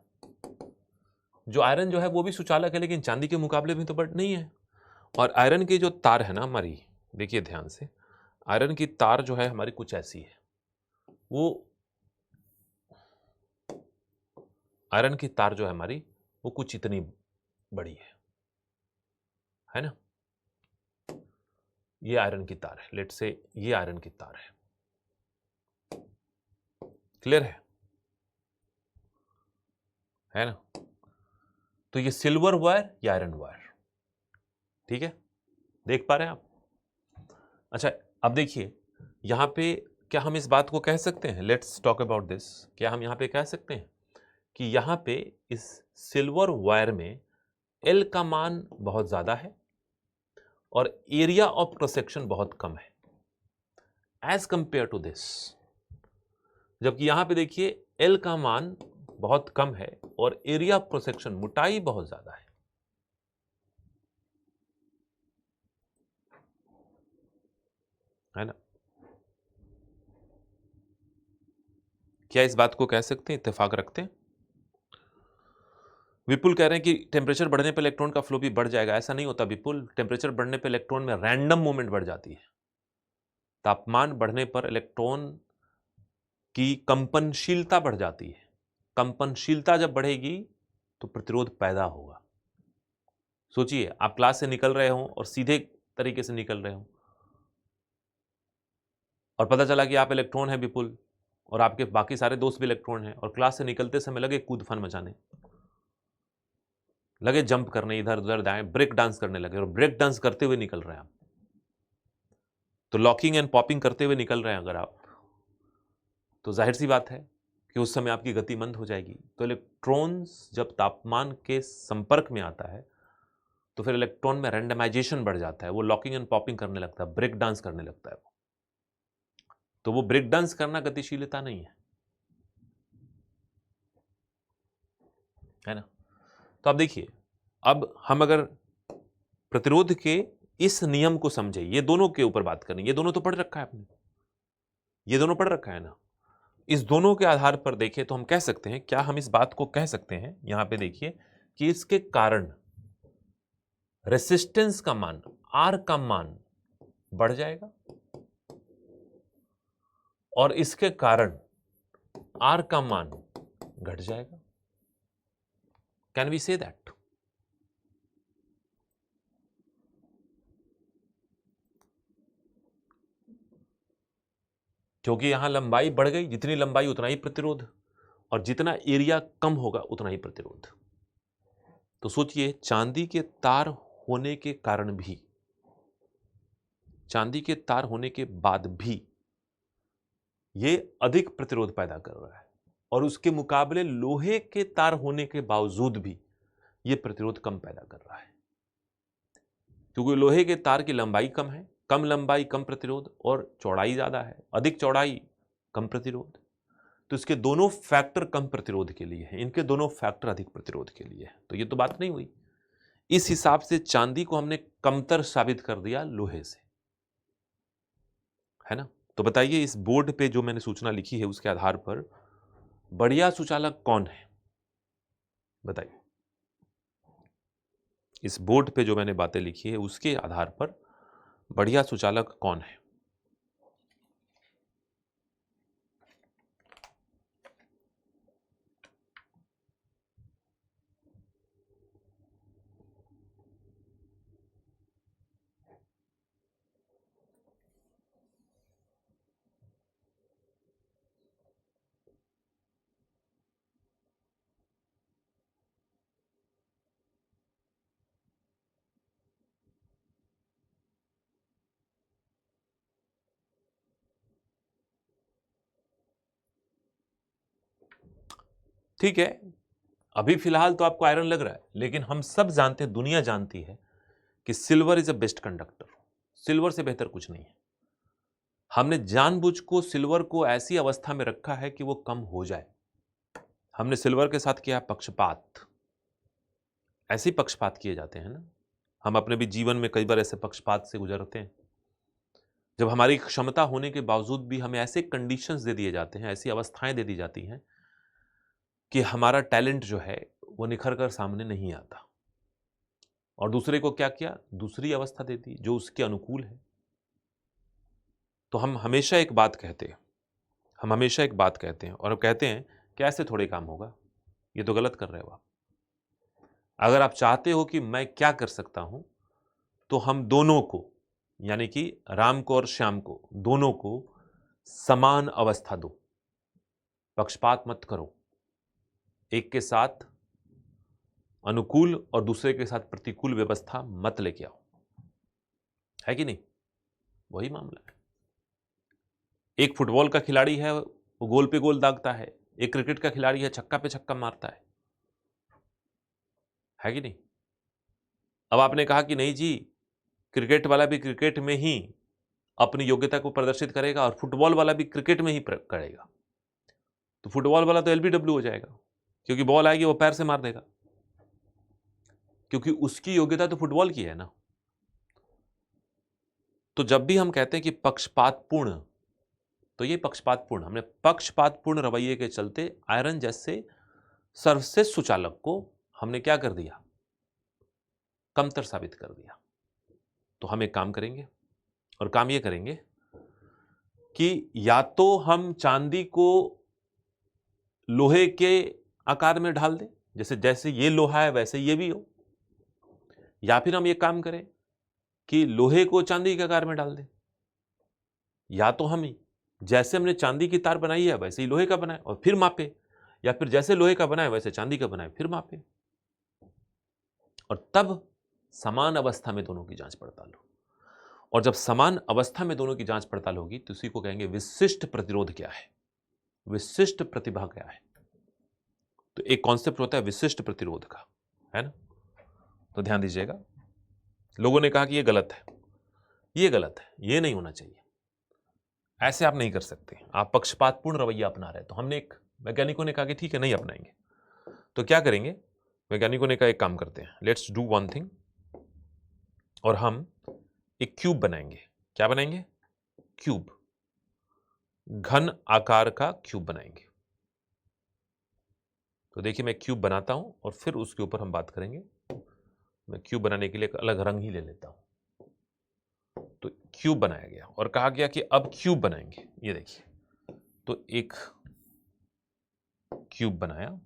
जो आयरन जो है वो भी सुचालक है, लेकिन चांदी के मुकाबले में तो बट नहीं है। और आयरन की जो तार है ना हमारी, देखिए ध्यान से, आयरन की तार जो है हमारी कुछ ऐसी है, वो आयरन की तार जो है हमारी, वो कुछ इतनी बड़ी है ना। ये आयरन की तार है, लेट से ये आयरन की तार है, क्लियर है ना। तो ये सिल्वर वायर या आयरन वायर, ठीक है, देख पा रहे हैं आप। अच्छा, अब देखिए यहां पे क्या हम इस बात को कह सकते हैं, लेट्स टॉक अबाउट दिस, क्या हम यहां पे कह सकते हैं कि यहां पे इस सिल्वर वायर में एल का मान बहुत ज्यादा है और एरिया ऑफ क्रॉस सेक्शन बहुत कम है एज कंपेयर टू दिस, जबकि यहां पे देखिए एल का मान बहुत कम है और एरिया ऑफ क्रॉस सेक्शन, मोटाई बहुत ज्यादा है ना। क्या इस बात को कह सकते हैं, इत्तेफाक रखते हैं। विपुल कह रहे हैं कि टेम्परेचर बढ़ने पर इलेक्ट्रॉन का फ्लो भी बढ़ जाएगा। ऐसा नहीं होता विपुल, टेम्परेचर बढ़ने पर इलेक्ट्रॉन में रैंडम मूवमेंट बढ़ जाती है। तापमान बढ़ने पर इलेक्ट्रॉन की कंपनशीलता बढ़ जाती है। कंपनशीलता जब बढ़ेगी तो प्रतिरोध पैदा होगा। सोचिए आप क्लास से निकल रहे हो और सीधे तरीके से निकल रहे हो और पता चला कि आप इलेक्ट्रॉन है विपुल और आपके बाकी सारे दोस्त भी इलेक्ट्रॉन हैं, और क्लास से निकलते समय लगे कूद फान मचाने, लगे जंप करने, इधर उधर दाएं ब्रेक डांस करने लगे, और ब्रेक डांस करते हुए निकल रहे हैं आप, तो लॉकिंग एंड पॉपिंग करते हुए निकल रहे हैं अगर आप, तो जाहिर सी बात है कि उस समय आपकी गति मंद हो जाएगी। तो इलेक्ट्रॉन्स जब तापमान के संपर्क में आता है तो फिर इलेक्ट्रॉन में रैंडमाइजेशन बढ़ जाता है, वो लॉकिंग एंड पॉपिंग करने लगता है, ब्रेक डांस करने लगता है वो। तो वो ब्रेक डांस करना गतिशीलता नहीं है ना। तो अब देखिए, अब हम अगर प्रतिरोध के इस नियम को समझे, ये दोनों के ऊपर बात करें, ये दोनों तो पढ़ रखा है आपने, ये दोनों पढ़ रखा है ना। इस दोनों के आधार पर देखें तो हम कह सकते हैं, क्या हम इस बात को कह सकते हैं, यहां पे देखिए कि इसके कारण रेसिस्टेंस का मान, आर का मान बढ़ जाएगा और इसके कारण आर का मान घट जाएगा। Can we say that? क्योंकि यहां लंबाई बढ़ गई, जितनी लंबाई उतना ही प्रतिरोध, और जितना एरिया कम होगा उतना ही प्रतिरोध। तो सोचिए, चांदी के तार होने के कारण भी, चांदी के तार होने के बाद भी ये अधिक प्रतिरोध पैदा कर रहा है, और उसके मुकाबले लोहे के तार होने के बावजूद भी ये प्रतिरोध कम पैदा कर रहा है, क्योंकि लोहे के तार की लंबाई कम है, कम लंबाई कम प्रतिरोध, और चौड़ाई ज्यादा है, अधिक चौड़ाई कम प्रतिरोध। तो इसके दोनों फैक्टर कम प्रतिरोध के लिए हैं, इनके दोनों फैक्टर अधिक प्रतिरोध के लिए हैं। तो ये तो बात नहीं हुई। इस हिसाब से चांदी को हमने कमतर साबित कर दिया लोहे से, है ना। तो बताइए, इस बोर्ड पे जो मैंने सूचना लिखी है उसके आधार पर बढ़िया सुचालक कौन है, बताइए। इस बोर्ड पे जो मैंने बातें लिखी है उसके आधार पर बढ़िया सुचालक कौन है? ठीक है, अभी फिलहाल तो आपको आयरन लग रहा है, लेकिन हम सब जानते हैं, दुनिया जानती है कि silver is a best conductor. Silver से बेहतर कुछ नहीं है। हमने जानबूझ को सिल्वर को ऐसी अवस्था में रखा है कि वो कम हो जाए। हमने सिल्वर के साथ किया पक्षपात। ऐसे ही पक्षपात किए जाते हैं ना, हम अपने भी जीवन में कई बार ऐसे पक्षपात से गुजरते हैं, जब हमारी क्षमता होने के बावजूद भी हमें ऐसे कंडीशंस दे दिए जाते हैं, ऐसी अवस्थाएं दे दी जाती हैं कि हमारा टैलेंट जो है वो निखर कर सामने नहीं आता, और दूसरे को क्या किया, दूसरी अवस्था दे दी जो उसके अनुकूल है। तो हम हमेशा एक बात कहते हैं, हम हमेशा एक बात कहते हैं और हम कहते हैं कि ऐसे थोड़े काम होगा, ये तो गलत कर रहे हो आप। अगर आप चाहते हो कि मैं क्या कर सकता हूं, तो हम दोनों को, यानी कि राम को और श्याम को, दोनों को समान अवस्था दो, पक्षपात मत करो। एक के साथ अनुकूल और दूसरे के साथ प्रतिकूल व्यवस्था मत लेके आओ, है कि नहीं? वही मामला है। एक फुटबॉल का खिलाड़ी है, वो गोल पे गोल दागता है, एक क्रिकेट का खिलाड़ी है, छक्का पे छक्का मारता है कि नहीं? अब आपने कहा कि नहीं जी, क्रिकेट वाला भी क्रिकेट में ही अपनी योग्यता को प्रदर्शित करेगा और फुटबॉल वाला भी क्रिकेट में ही करेगा, तो फुटबॉल वाला तो एलबीडब्ल्यू हो जाएगा, क्योंकि बॉल आएगी वो पैर से मार देगा, क्योंकि उसकी योग्यता तो फुटबॉल की है ना। तो जब भी हम कहते हैं कि पक्षपातपूर्ण, तो ये पक्षपातपूर्ण, हमने पक्षपातपूर्ण रवैये के चलते आयरन जैसे सर्वश्रेष्ठ सुचालक को हमने क्या कर दिया? कमतर साबित कर दिया। तो हम एक काम करेंगे, और काम ये करेंगे कि या तो हम चांदी को लोहे के आकार में ढाल दें, जैसे जैसे ये लोहा है वैसे ये भी हो, या फिर हम ये काम करें कि लोहे को चांदी के आकार में डाल दें, या तो हम जैसे हमने चांदी की तार बनाई है वैसे ही लोहे का बनाए और फिर मापे, या फिर जैसे लोहे का बनाए वैसे चांदी का बनाए फिर मापे, और तब समान अवस्था में दोनों की जांच पड़ताल हो। और जब समान अवस्था में दोनों की जांच पड़ताल होगी तो उसी को कहेंगे विशिष्ट प्रतिरोध क्या है, विशिष्ट प्रतिभा क्या है। तो एक कॉन्सेप्ट होता है विशिष्ट प्रतिरोध का, है ना? तो ध्यान दीजिएगा, लोगों ने कहा कि ये गलत है, ये गलत है, ये नहीं होना चाहिए, ऐसे आप नहीं कर सकते, आप पक्षपातपूर्ण रवैया अपना रहे। तो हमने एक वैज्ञानिकों ने कहा कि ठीक है, नहीं अपनाएंगे। तो क्या करेंगे? वैज्ञानिकों ने कहा एक काम करते हैं, लेट्स डू वन थिंग, और हम एक क्यूब बनाएंगे। क्या बनाएंगे? क्यूब, घन आकार का क्यूब बनाएंगे। तो देखिए मैं क्यूब बनाता हूं और फिर उसके ऊपर हम बात करेंगे। मैं क्यूब बनाने के लिए एक अलग रंग ही ले लेता हूं। तो क्यूब बनाया गया और कहा गया कि अब क्यूब बनाएंगे। ये देखिए, तो एक क्यूब बनाया,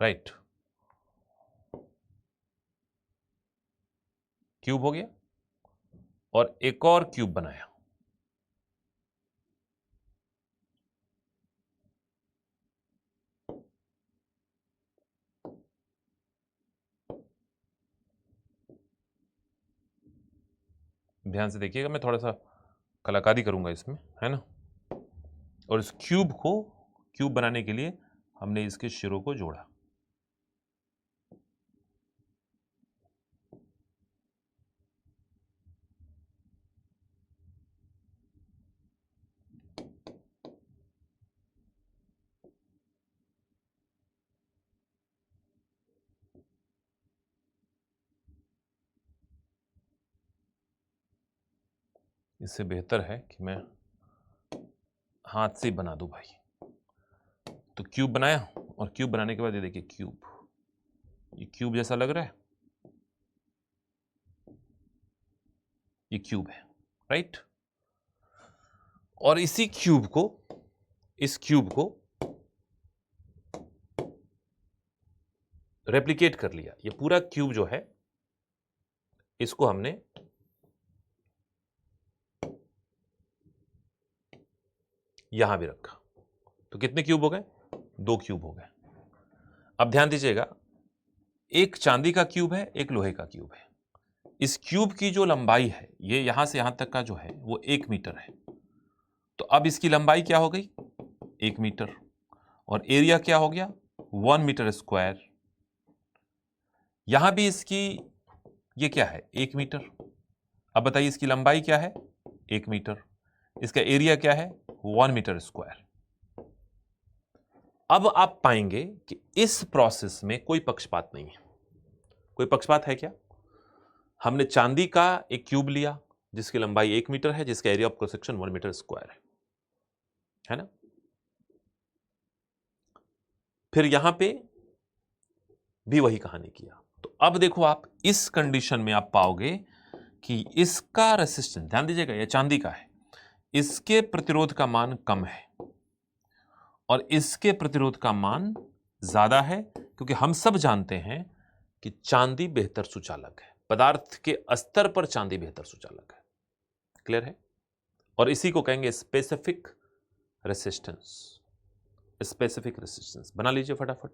राइट, क्यूब हो गया, और एक और क्यूब बनाया, ध्यान से देखिएगा, मैं थोड़ा सा कलाकारी करूंगा इसमें, है ना? और इस क्यूब को, क्यूब बनाने के लिए हमने इसके सिरों को जोड़ा। इससे बेहतर है कि मैं हाथ से बना दूं भाई। तो क्यूब बनाया, और क्यूब बनाने के बाद ये देखिए क्यूब, ये क्यूब जैसा लग रहा है, ये क्यूब है, राइट? और इसी क्यूब को, इस क्यूब को रेप्लिकेट कर लिया। ये पूरा क्यूब जो है, इसको हमने यहां भी रखा। तो कितने क्यूब हो गए? 2 क्यूब हो गए। अब ध्यान दीजिएगा, एक चांदी का क्यूब है, एक लोहे का क्यूब है। इस क्यूब की जो लंबाई है, ये यहां से यहां तक का जो है वो 1 मीटर है। तो अब इसकी लंबाई क्या हो गई? 1 मीटर, और एरिया क्या हो गया? 1 मीटर स्क्वायर। यहां भी इसकी, ये क्या है? 1 मीटर। अब बताइए इसकी लंबाई क्या है? 1 मीटर। इसका एरिया क्या है? 1 मीटर स्क्वायर। अब आप पाएंगे कि इस प्रोसेस में कोई पक्षपात नहीं है। कोई पक्षपात है क्या? हमने चांदी का एक क्यूब लिया जिसकी लंबाई 1 मीटर है, जिसका area of cross section 1 metre square है ना? फिर यहां पे भी वही कहानी किया। तो अब देखो आप इस कंडीशन में आप पाओगे कि इसका रेसिस्टेंस, ध्यान दीजिएगा ये चांदी का है, इसके प्रतिरोध का मान कम है और इसके प्रतिरोध का मान ज्यादा है, क्योंकि हम सब जानते हैं कि चांदी बेहतर सुचालक है, पदार्थ के स्तर पर चांदी बेहतर सुचालक है। क्लियर है? और इसी को कहेंगे स्पेसिफिक रेसिस्टेंस। स्पेसिफिक रेसिस्टेंस बना लीजिए फटाफट।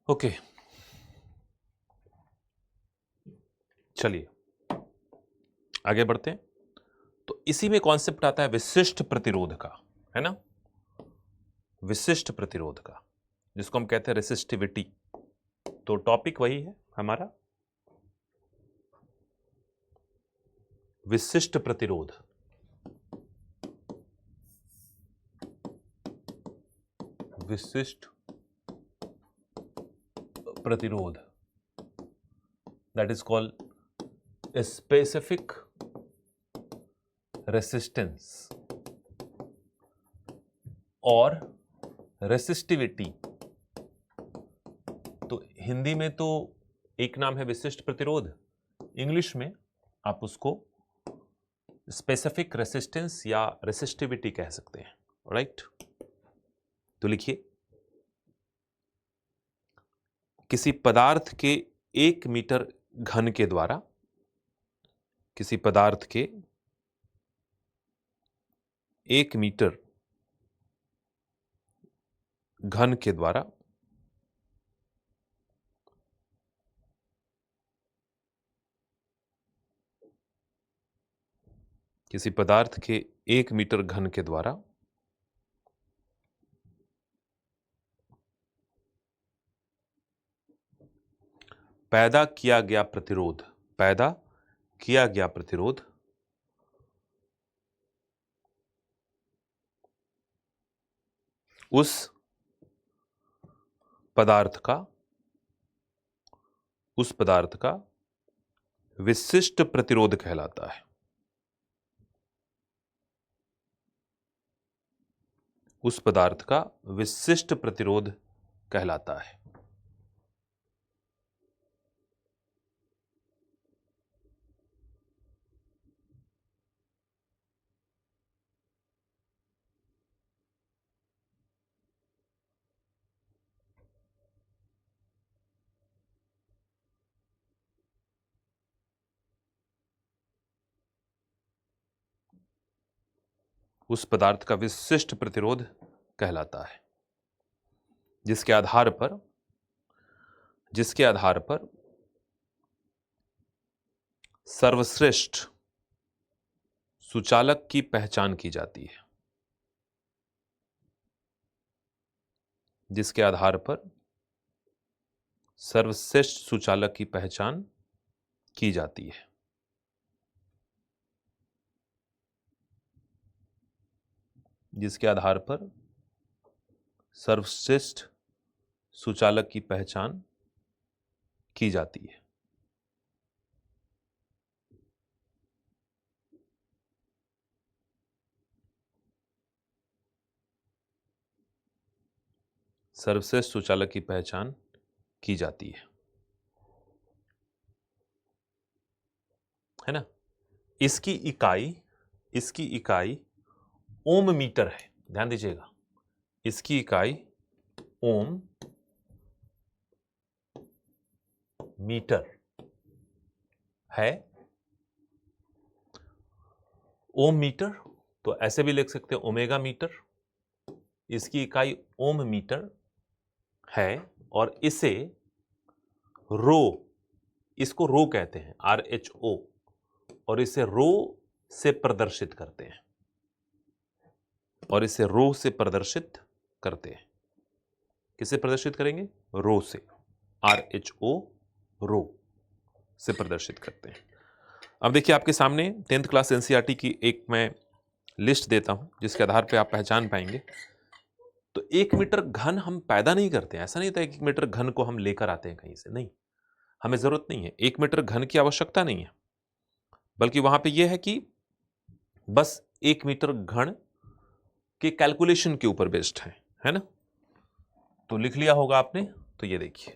ओके, चलिए आगे बढ़ते हैं। तो इसी में कॉन्सेप्ट आता है विशिष्ट प्रतिरोध का, है ना, विशिष्ट प्रतिरोध का, जिसको हम कहते हैं रेसिस्टिविटी। तो टॉपिक वही है हमारा, विशिष्ट प्रतिरोध। विशिष्ट प्रतिरोध, that is called specific resistance और रेसिस्टिविटी। तो हिंदी में तो एक नाम है विशिष्ट प्रतिरोध, इंग्लिश में आप उसको स्पेसिफिक रेसिस्टेंस या रेसिस्टिविटी कह सकते हैं, राइट। तो लिखिए, किसी पदार्थ के 1 मीटर घन के द्वारा, किसी पदार्थ के 1 मीटर घन के द्वारा किसी पदार्थ के 1 मीटर घन के द्वारा पैदा किया गया प्रतिरोध, पैदा किया गया प्रतिरोध उस पदार्थ का विशिष्ट प्रतिरोध कहलाता है। उस पदार्थ का विशिष्ट प्रतिरोध कहलाता है। उस पदार्थ का विशिष्ट प्रतिरोध कहलाता है, जिसके आधार पर सर्वश्रेष्ठ सुचालक की पहचान की जाती है, जिसके आधार पर सर्वश्रेष्ठ सुचालक की पहचान की जाती है। जिसके आधार पर सर्वश्रेष्ठ सुचालक की पहचान की जाती है। सर्वश्रेष्ठ सुचालक की पहचान की जाती है ना। इसकी इकाई ओम मीटर है, ध्यान दीजिएगा, इसकी इकाई ओम मीटर है। ओम मीटर तो ऐसे भी लिख सकते हैं ओमेगा मीटर। इसकी इकाई ओम मीटर है और इसे रो, इसको रो कहते हैं, RHO, और इसे रो से प्रदर्शित करते हैं, किसे प्रदर्शित करेंगे? रो से, RHO, रो से प्रदर्शित करते हैं। अब देखिए आपके सामने 10th क्लास NCERT की एक मैं लिस्ट देता हूं, जिसके आधार पे आप पहचान पाएंगे। तो 1 मीटर घन हम पैदा नहीं करते हैं, ऐसा नहीं होता है कि 1 मीटर घन को हम लेकर आते हैं कहीं से, नहीं, हमें जरूरत नहीं है, 1 मीटर घन की आवश्यकता नहीं है, बल्कि वहां पे यह है कि बस 1 मीटर घन के कैलकुलेशन के ऊपर बेस्ड है ना। तो लिख लिया होगा आपने। तो ये देखिए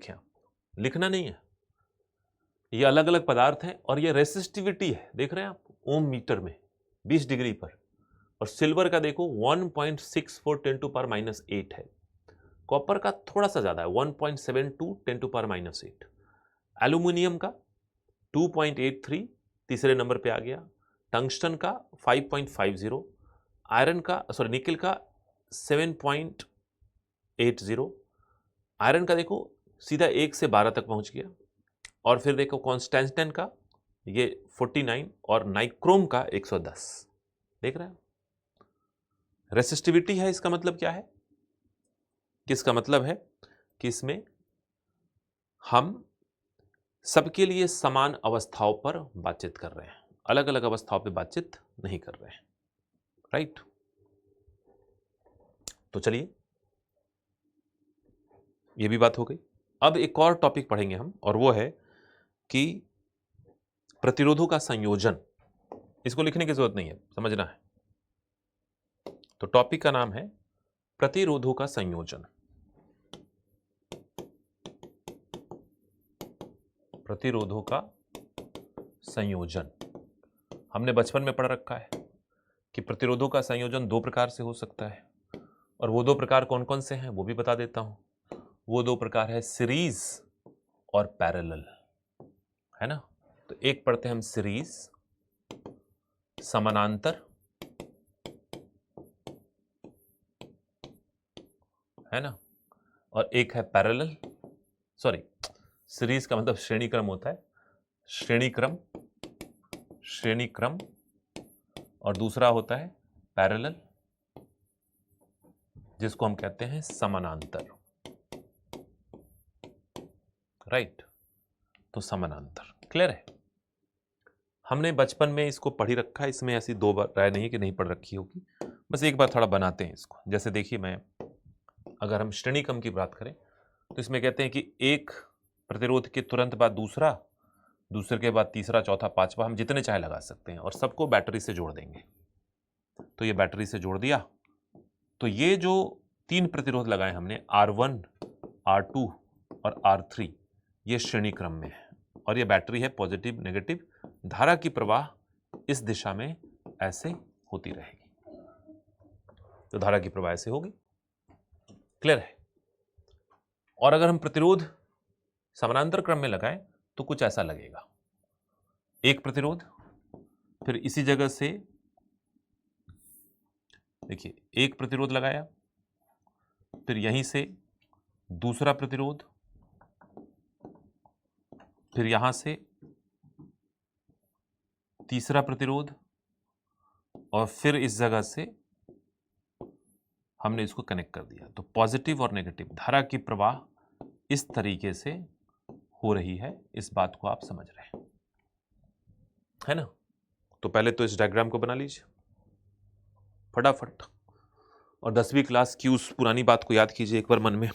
आप, लिखना नहीं है, ये अलग अलग पदार्थ हैं और ये रेसिस्टिविटी है, देख रहे हैं आप, ओम मीटर में 20 डिग्री पर। और सिल्वर का देखो 1.64 10⁻⁸ है। कॉपर का थोड़ा सा ज्यादा है, 1.72 10⁻⁸। एल्यूमिनियम का 2.83 तीसरे नंबर पे आ गया। टंगस्टन का 5.50, आयरन का निकेल का 7.80, आयरन का देखो सीधा 1 से 12 तक पहुंच गया, और फिर देखो कॉन्स्टेंटाइन का ये 49 और नाइक्रोम का 110। देख रहे हैं, रेसिस्टिविटी है, इसका मतलब क्या है, किसका मतलब है कि इसमें हम सबके लिए समान अवस्थाओं पर बातचीत कर रहे हैं, अलग अलग अवस्थाओं पर बातचीत नहीं कर रहे हैं, राइट। तो चलिए, ये भी बात हो गई। अब एक और टॉपिक पढ़ेंगे हम, और वो है कि प्रतिरोधों का संयोजन। इसको लिखने की जरूरत नहीं है, समझना है। तो टॉपिक का नाम है प्रतिरोधों का संयोजन। प्रतिरोधों का संयोजन हमने बचपन में पढ़ रखा है कि प्रतिरोधों का संयोजन 2 प्रकार से हो सकता है, और वो 2 प्रकार कौन कौन से हैं वो भी बता देता हूं। वो 2 प्रकार है सीरीज और पैरेलल, है ना। तो एक पढ़ते हैं हम सीरीज, समानांतर, है ना, और एक है पैरेलल। सॉरी, सीरीज का मतलब श्रेणी क्रम होता है, श्रेणी क्रम, श्रेणी क्रम, और दूसरा होता है पैरेलल, जिसको हम कहते हैं समानांतर, राइट। तो समानांतर क्लियर है, हमने बचपन में इसको पढ़ी रखा है, इसमें ऐसी 2 बार राय नहीं है कि नहीं पढ़ रखी होगी, बस एक बार थोड़ा बनाते हैं इसको। जैसे देखिए, मैं अगर हम श्रेणी क्रम की बात करें तो इसमें कहते हैं कि एक प्रतिरोध के तुरंत बाद दूसरा, दूसरे के बाद तीसरा, चौथा, पांचवा, हम जितने चाहे लगा सकते हैं, और सबको बैटरी से जोड़ देंगे। तो ये बैटरी से जोड़ दिया, तो ये जो 3 प्रतिरोध लगाए हमने, R1, R2 और R3, ये श्रेणी क्रम में है, और ये बैटरी है पॉजिटिव नेगेटिव, धारा की प्रवाह इस दिशा में ऐसे होती रहेगी, तो धारा की प्रवाह ऐसे होगी, क्लियर है। और अगर हम प्रतिरोध समानांतर क्रम में लगाएं तो कुछ ऐसा लगेगा, एक प्रतिरोध, फिर इसी जगह से देखिए एक प्रतिरोध लगाया, फिर यहीं से दूसरा प्रतिरोध, फिर यहां से तीसरा प्रतिरोध, और फिर इस जगह से हमने इसको कनेक्ट कर दिया। तो पॉजिटिव और नेगेटिव धारा की प्रवाह इस तरीके से हो रही है, इस बात को आप समझ रहे हैं, है ना। तो पहले तो इस डायग्राम को बना लीजिए फटाफट, और 10वीं क्लास की उस पुरानी बात को याद कीजिए एक बार मन में।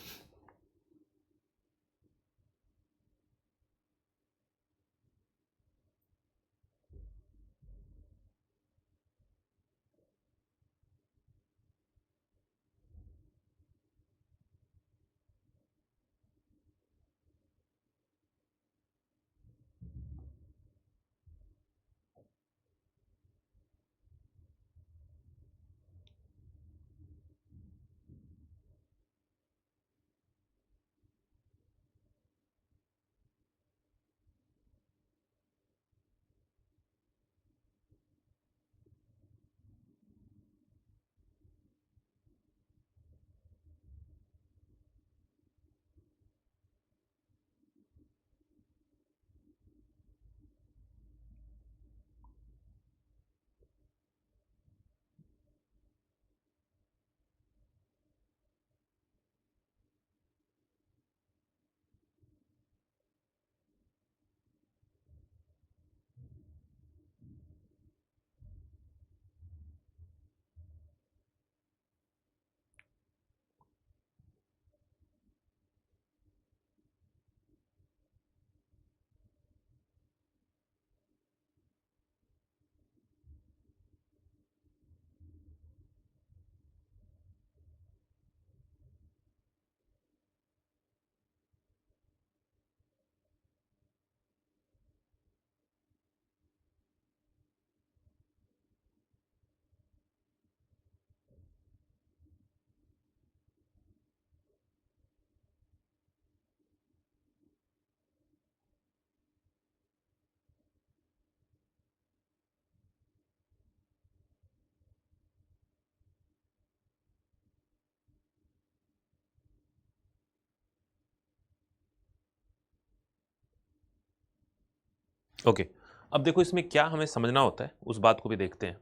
ओके, अब देखो इसमें क्या हमें समझना होता है, उस बात को भी देखते हैं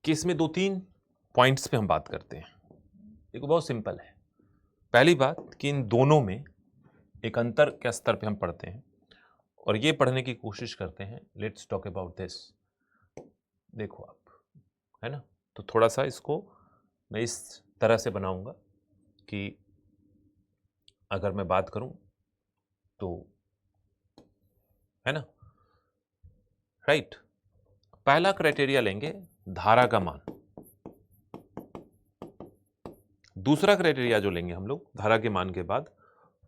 कि इसमें 2-3 पॉइंट्स पे हम बात करते हैं। देखो बहुत सिंपल है। पहली बात कि इन दोनों में एक अंतर के स्तर पे हम पढ़ते हैं और ये पढ़ने की कोशिश करते हैं। Let's talk about this. देखो आप, है ना, तो थोड़ा सा इसको मैं इस तरह से बनाऊंगा कि अगर मैं बात करूं तो, है ना, राइट। पहला क्राइटेरिया लेंगे धारा का मान। दूसरा क्राइटेरिया जो लेंगे हम लोग धारा के मान के बाद,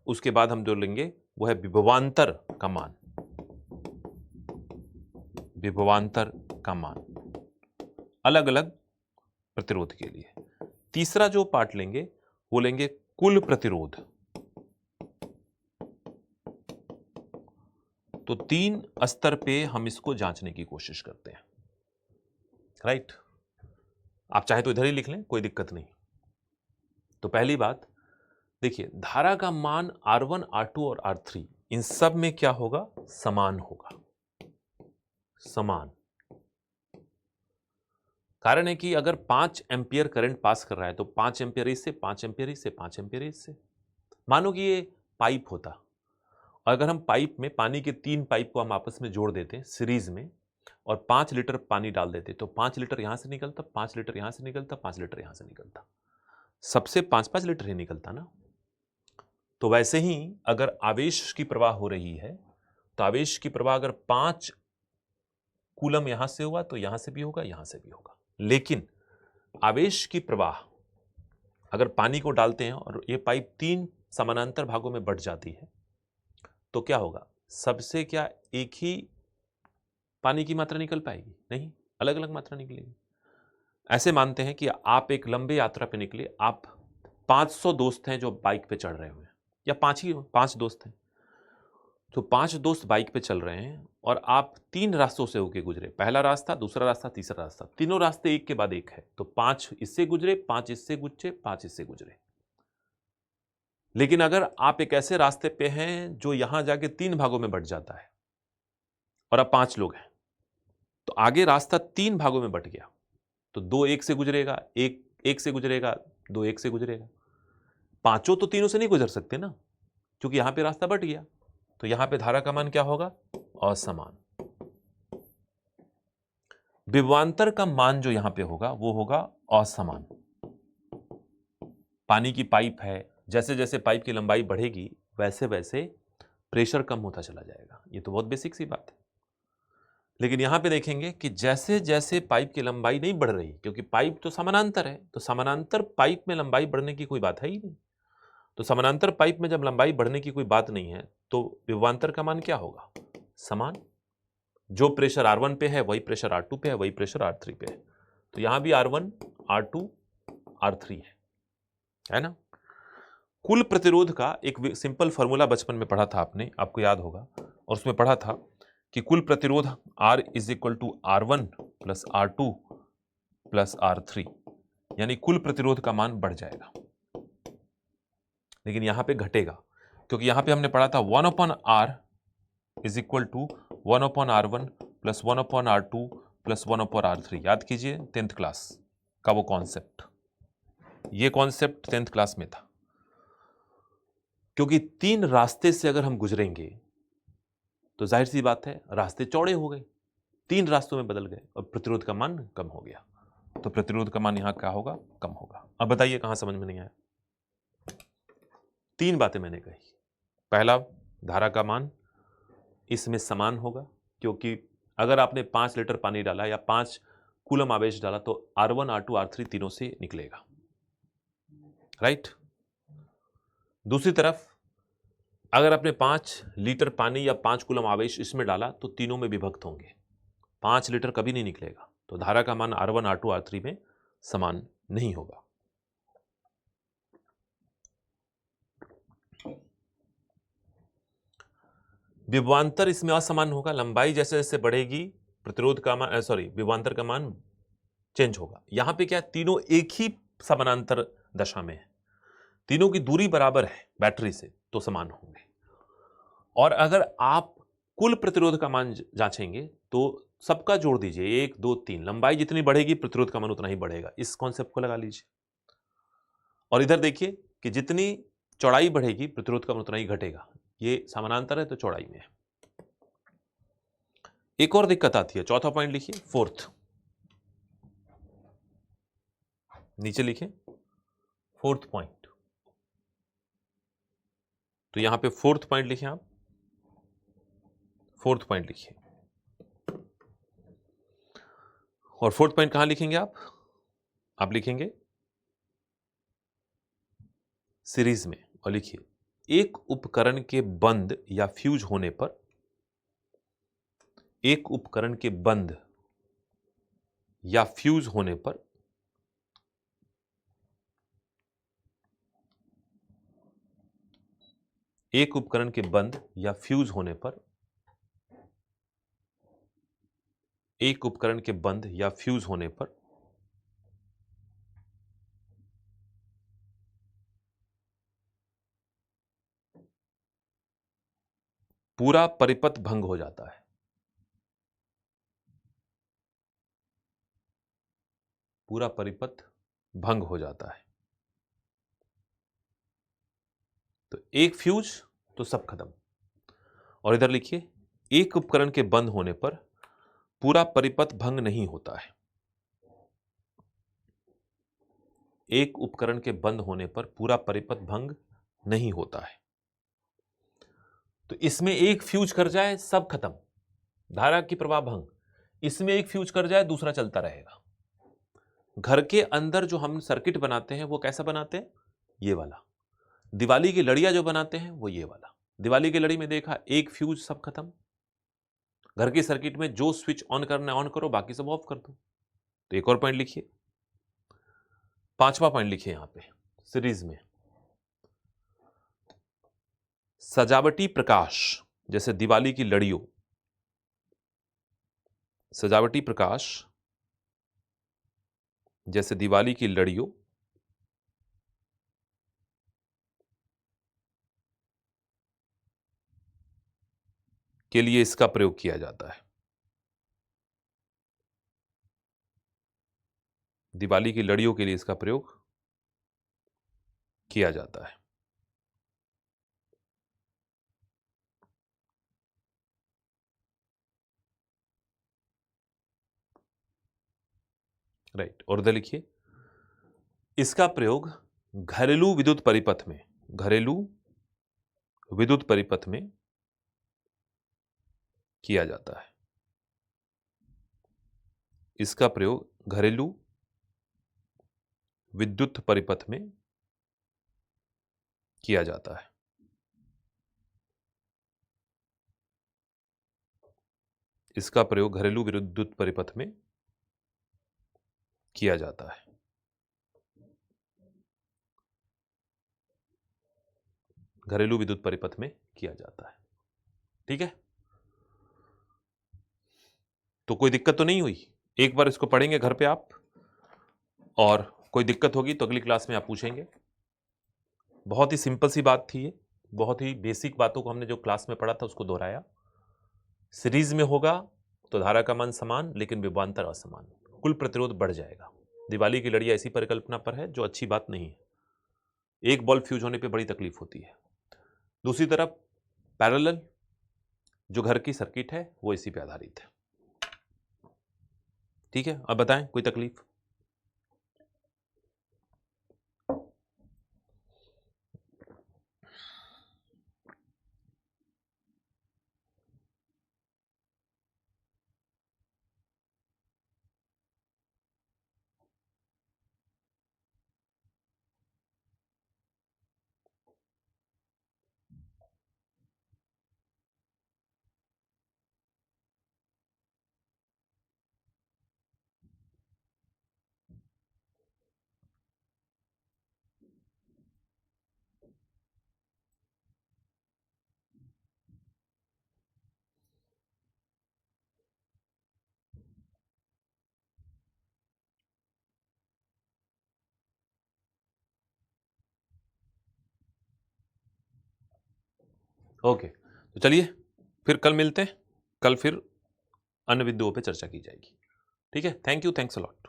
उसके बाद हम जो लेंगे वो है विभवांतर का मान। विभवांतर का मान अलग अलग प्रतिरोध के लिए। तीसरा जो पार्ट लेंगे वो लेंगे कुल प्रतिरोध। तो 3 स्तर पे हम इसको जांचने की कोशिश करते हैं, राइट। आप चाहे तो इधर ही लिख लें, कोई दिक्कत नहीं। तो पहली बात देखिए, धारा का मान R1, R2 और R3 इन सब में क्या होगा? समान होगा, समान। कारण है कि अगर 5 एम्पियर करंट पास कर रहा है तो 5 एम्पियर इससे, 5 एम्पियर इससे, 5 एम्पियर इससे। मानो कि ये पाइप होता, और अगर हम पाइप में पानी के 3 पाइप को हम आपस में जोड़ देते सीरीज में और 5 लीटर पानी डाल देते, तो 5 लीटर यहां से निकलता, 5 लीटर यहां से निकलता, 5 लीटर यहां से निकलता, सबसे 5-5 लीटर ही निकलता ना। तो वैसे ही अगर आवेश की प्रवाह हो रही है तो आवेश की प्रवाह अगर 5 कूलम यहां से हुआ तो यहां से भी होगा, यहां से भी होगा। लेकिन आवेश की प्रवाह अगर पानी को डालते हैं और ये पाइप 3 समानांतर भागों में बंट जाती है तो क्या होगा? सबसे क्या एक ही पानी की मात्रा निकल पाएगी? नहीं, अलग अलग मात्रा निकलेगी। ऐसे मानते हैं कि आप एक लंबे यात्रा पे निकले, आप 500 दोस्त हैं जो बाइक पे चढ़ रहे हुए हैं, या 5 दोस्त हैं, तो 5 दोस्त बाइक पे चल रहे हैं और आप 3 रास्तों से होके गुजरे। पहला रास्ता, दूसरा रास्ता, तीसरा रास्ता, तीनों रास्ते एक के बाद एक है, तो 5 इससे गुजरे, 5 इससे गुजरे, 5 इससे गुजरे। लेकिन अगर आप एक ऐसे रास्ते पे हैं जो यहां जाके 3 भागों में बंट जाता है और अब 5 लोग हैं, तो आगे रास्ता 3 भागों में बंट गया, तो 2 एक से गुजरेगा, एक एक से गुजरेगा, 2 एक से गुजरेगा। पांचों तो तीनों से नहीं गुजर सकते ना, क्योंकि यहां पे रास्ता बंट गया। तो यहां पे धारा का मान क्या होगा? असमान। विभवांतर का मान जो यहां पे होगा वो होगा असमान। पानी की पाइप है, जैसे जैसे पाइप की लंबाई बढ़ेगी वैसे वैसे प्रेशर कम होता चला जाएगा। ये तो बहुत बेसिक सी बात है। लेकिन यहां पे देखेंगे कि जैसे जैसे पाइप की लंबाई नहीं बढ़ रही, क्योंकि पाइप तो समानांतर है, तो समानांतर पाइप में लंबाई बढ़ने की कोई बात है ही नहीं। तो समानांतर पाइप में जब लंबाई बढ़ने की कोई बात नहीं है तो विभवांतर का मान क्या होगा? समान। जो प्रेशर R1 पे है वही प्रेशर R2 पे है, वही प्रेशर R3 पे है। तो यहां भी R1, R2, R3 है ना। कुल प्रतिरोध का एक सिंपल फॉर्मूला बचपन में पढ़ा था आपने, आपको याद होगा, और उसमें पढ़ा था कि कुल प्रतिरोध R is equal to R1 plus R2 plus R3, यानी कुल प्रतिरोध का मान बढ़ जाएगा। लेकिन यहां पे घटेगा, क्योंकि यहां पे हमने पढ़ा था 1/R is equal to 1/R1 plus 1/R2 plus 1/R3। याद कीजिए 10th क्लास का वो कॉन्सेप्ट, ये कॉन्सेप्ट 10th क्लास में था। क्योंकि 3 रास्ते से अगर हम गुजरेंगे तो जाहिर सी बात है रास्ते चौड़े हो गए, 3 रास्तों में बदल गए और प्रतिरोध का मान कम हो गया। तो प्रतिरोध का मान यहां क्या होगा? कम होगा। अब बताइए कहां समझ में नहीं आया? 3 बातें मैंने कही। पहला, धारा का मान इसमें समान होगा, क्योंकि अगर आपने 5 लीटर पानी डाला या 5 कूलम आवेश डाला तो R1, R2, R3 तीनों से निकलेगा, राइट। दूसरी तरफ अगर आपने 5 लीटर पानी या 5 कूलम आवेश इसमें डाला तो तीनों में विभक्त होंगे, 5 लीटर कभी नहीं निकलेगा। तो धारा का मान R1, R2, R3 में समान नहीं होगा। विभवांतर इसमें असमान होगा, लंबाई जैसे जैसे बढ़ेगी प्रतिरोध का मान, विभवांतर का मान चेंज होगा। यहां पे क्या, तीनों एक ही समानांतर दशा में है, तीनों की दूरी बराबर है बैटरी से, तो समान होंगे। और अगर आप कुल प्रतिरोध का मान जांचेंगे तो सबका जोड़ दीजिए, 1 2 3, लंबाई जितनी बढ़ेगी प्रतिरोध का मान उतना ही बढ़ेगा। इस कॉन्सेप्ट को लगा लीजिए। और इधर देखिए कि जितनी चौड़ाई बढ़ेगी प्रतिरोध का मान उतना ही घटेगा। ये समानांतर है तो चौड़ाई में है। एक और दिक्कत आती है, चौथा पॉइंट लिखिए, फोर्थ, नीचे लिखिए फोर्थ पॉइंट। तो यहां पे फोर्थ पॉइंट लिखिए, आप फोर्थ पॉइंट लिखिए। और फोर्थ पॉइंट कहां लिखेंगे आप लिखेंगे सीरीज में। और लिखिए एक उपकरण के बंद या फ्यूज होने पर, एक उपकरण के बंद या फ्यूज होने पर एक उपकरण के बंद या फ्यूज होने पर, एक उपकरण के बंद या फ्यूज होने पर पूरा परिपथ भंग हो जाता है। पूरा परिपथ भंग हो जाता है। तो एक फ्यूज तो सब खत्म। और इधर लिखिए एक उपकरण के बंद होने पर पूरा परिपथ भंग नहीं होता है। एक उपकरण के बंद होने पर पूरा परिपथ भंग नहीं होता है। तो इसमें एक फ्यूज कर जाए सब खत्म, धारा की प्रवाह भंग। इसमें एक फ्यूज कर जाए दूसरा चलता रहेगा। घर के अंदर जो हम सर्किट बनाते हैं वो कैसा बनाते हैं, ये वाला। दिवाली की लड़ियां जो बनाते हैं वो ये वाला। दिवाली की लड़ी में देखा एक फ्यूज सब खत्म। घर की सर्किट में जो स्विच ऑन करना है ऑन करो, बाकी सब ऑफ कर दो। तो एक और पॉइंट लिखिए, पांचवा पॉइंट लिखिए यहां पे सीरीज में, सजावटी प्रकाश जैसे दिवाली की लड़ियों, सजावटी प्रकाश जैसे दिवाली की लड़ियों के लिए इसका प्रयोग किया जाता है। दिवाली की लड़ियों के लिए इसका प्रयोग किया जाता है। राइट। और इधर लिखिए इसका प्रयोग घरेलू विद्युत परिपथ में, घरेलू विद्युत परिपथ में किया जाता है। इसका प्रयोग घरेलू विद्युत परिपथ में किया जाता है। इसका प्रयोग घरेलू विद्युत परिपथ में किया जाता है। घरेलू विद्युत परिपथ में किया जाता है। ठीक है, तो कोई दिक्कत तो नहीं हुई। एक बार इसको पढ़ेंगे घर पे आप, और कोई दिक्कत होगी तो अगली क्लास में आप पूछेंगे। बहुत ही सिंपल सी बात थी ये, बहुत ही बेसिक बातों को हमने जो क्लास में पढ़ा था उसको दोहराया। सीरीज में होगा तो धारा का मान समान लेकिन विभवांतर असमान, कुल प्रतिरोध बढ़ जाएगा। दिवाली की लड़ियां ऐसी परिकल्पना पर है जो अच्छी बात नहीं है। एक बॉल फ्यूज होने पे बड़ी तकलीफ होती है। दूसरी तरफ पैरेलल जो घर की सर्किट है वो इसी पे आधारित है। ठीक है, अब बताएं कोई तकलीफ। ओके, तो चलिए फिर कल मिलते हैं, कल फिर अन्य बिंदुओं पे चर्चा की जाएगी। ठीक है, thank you, thanks a lot.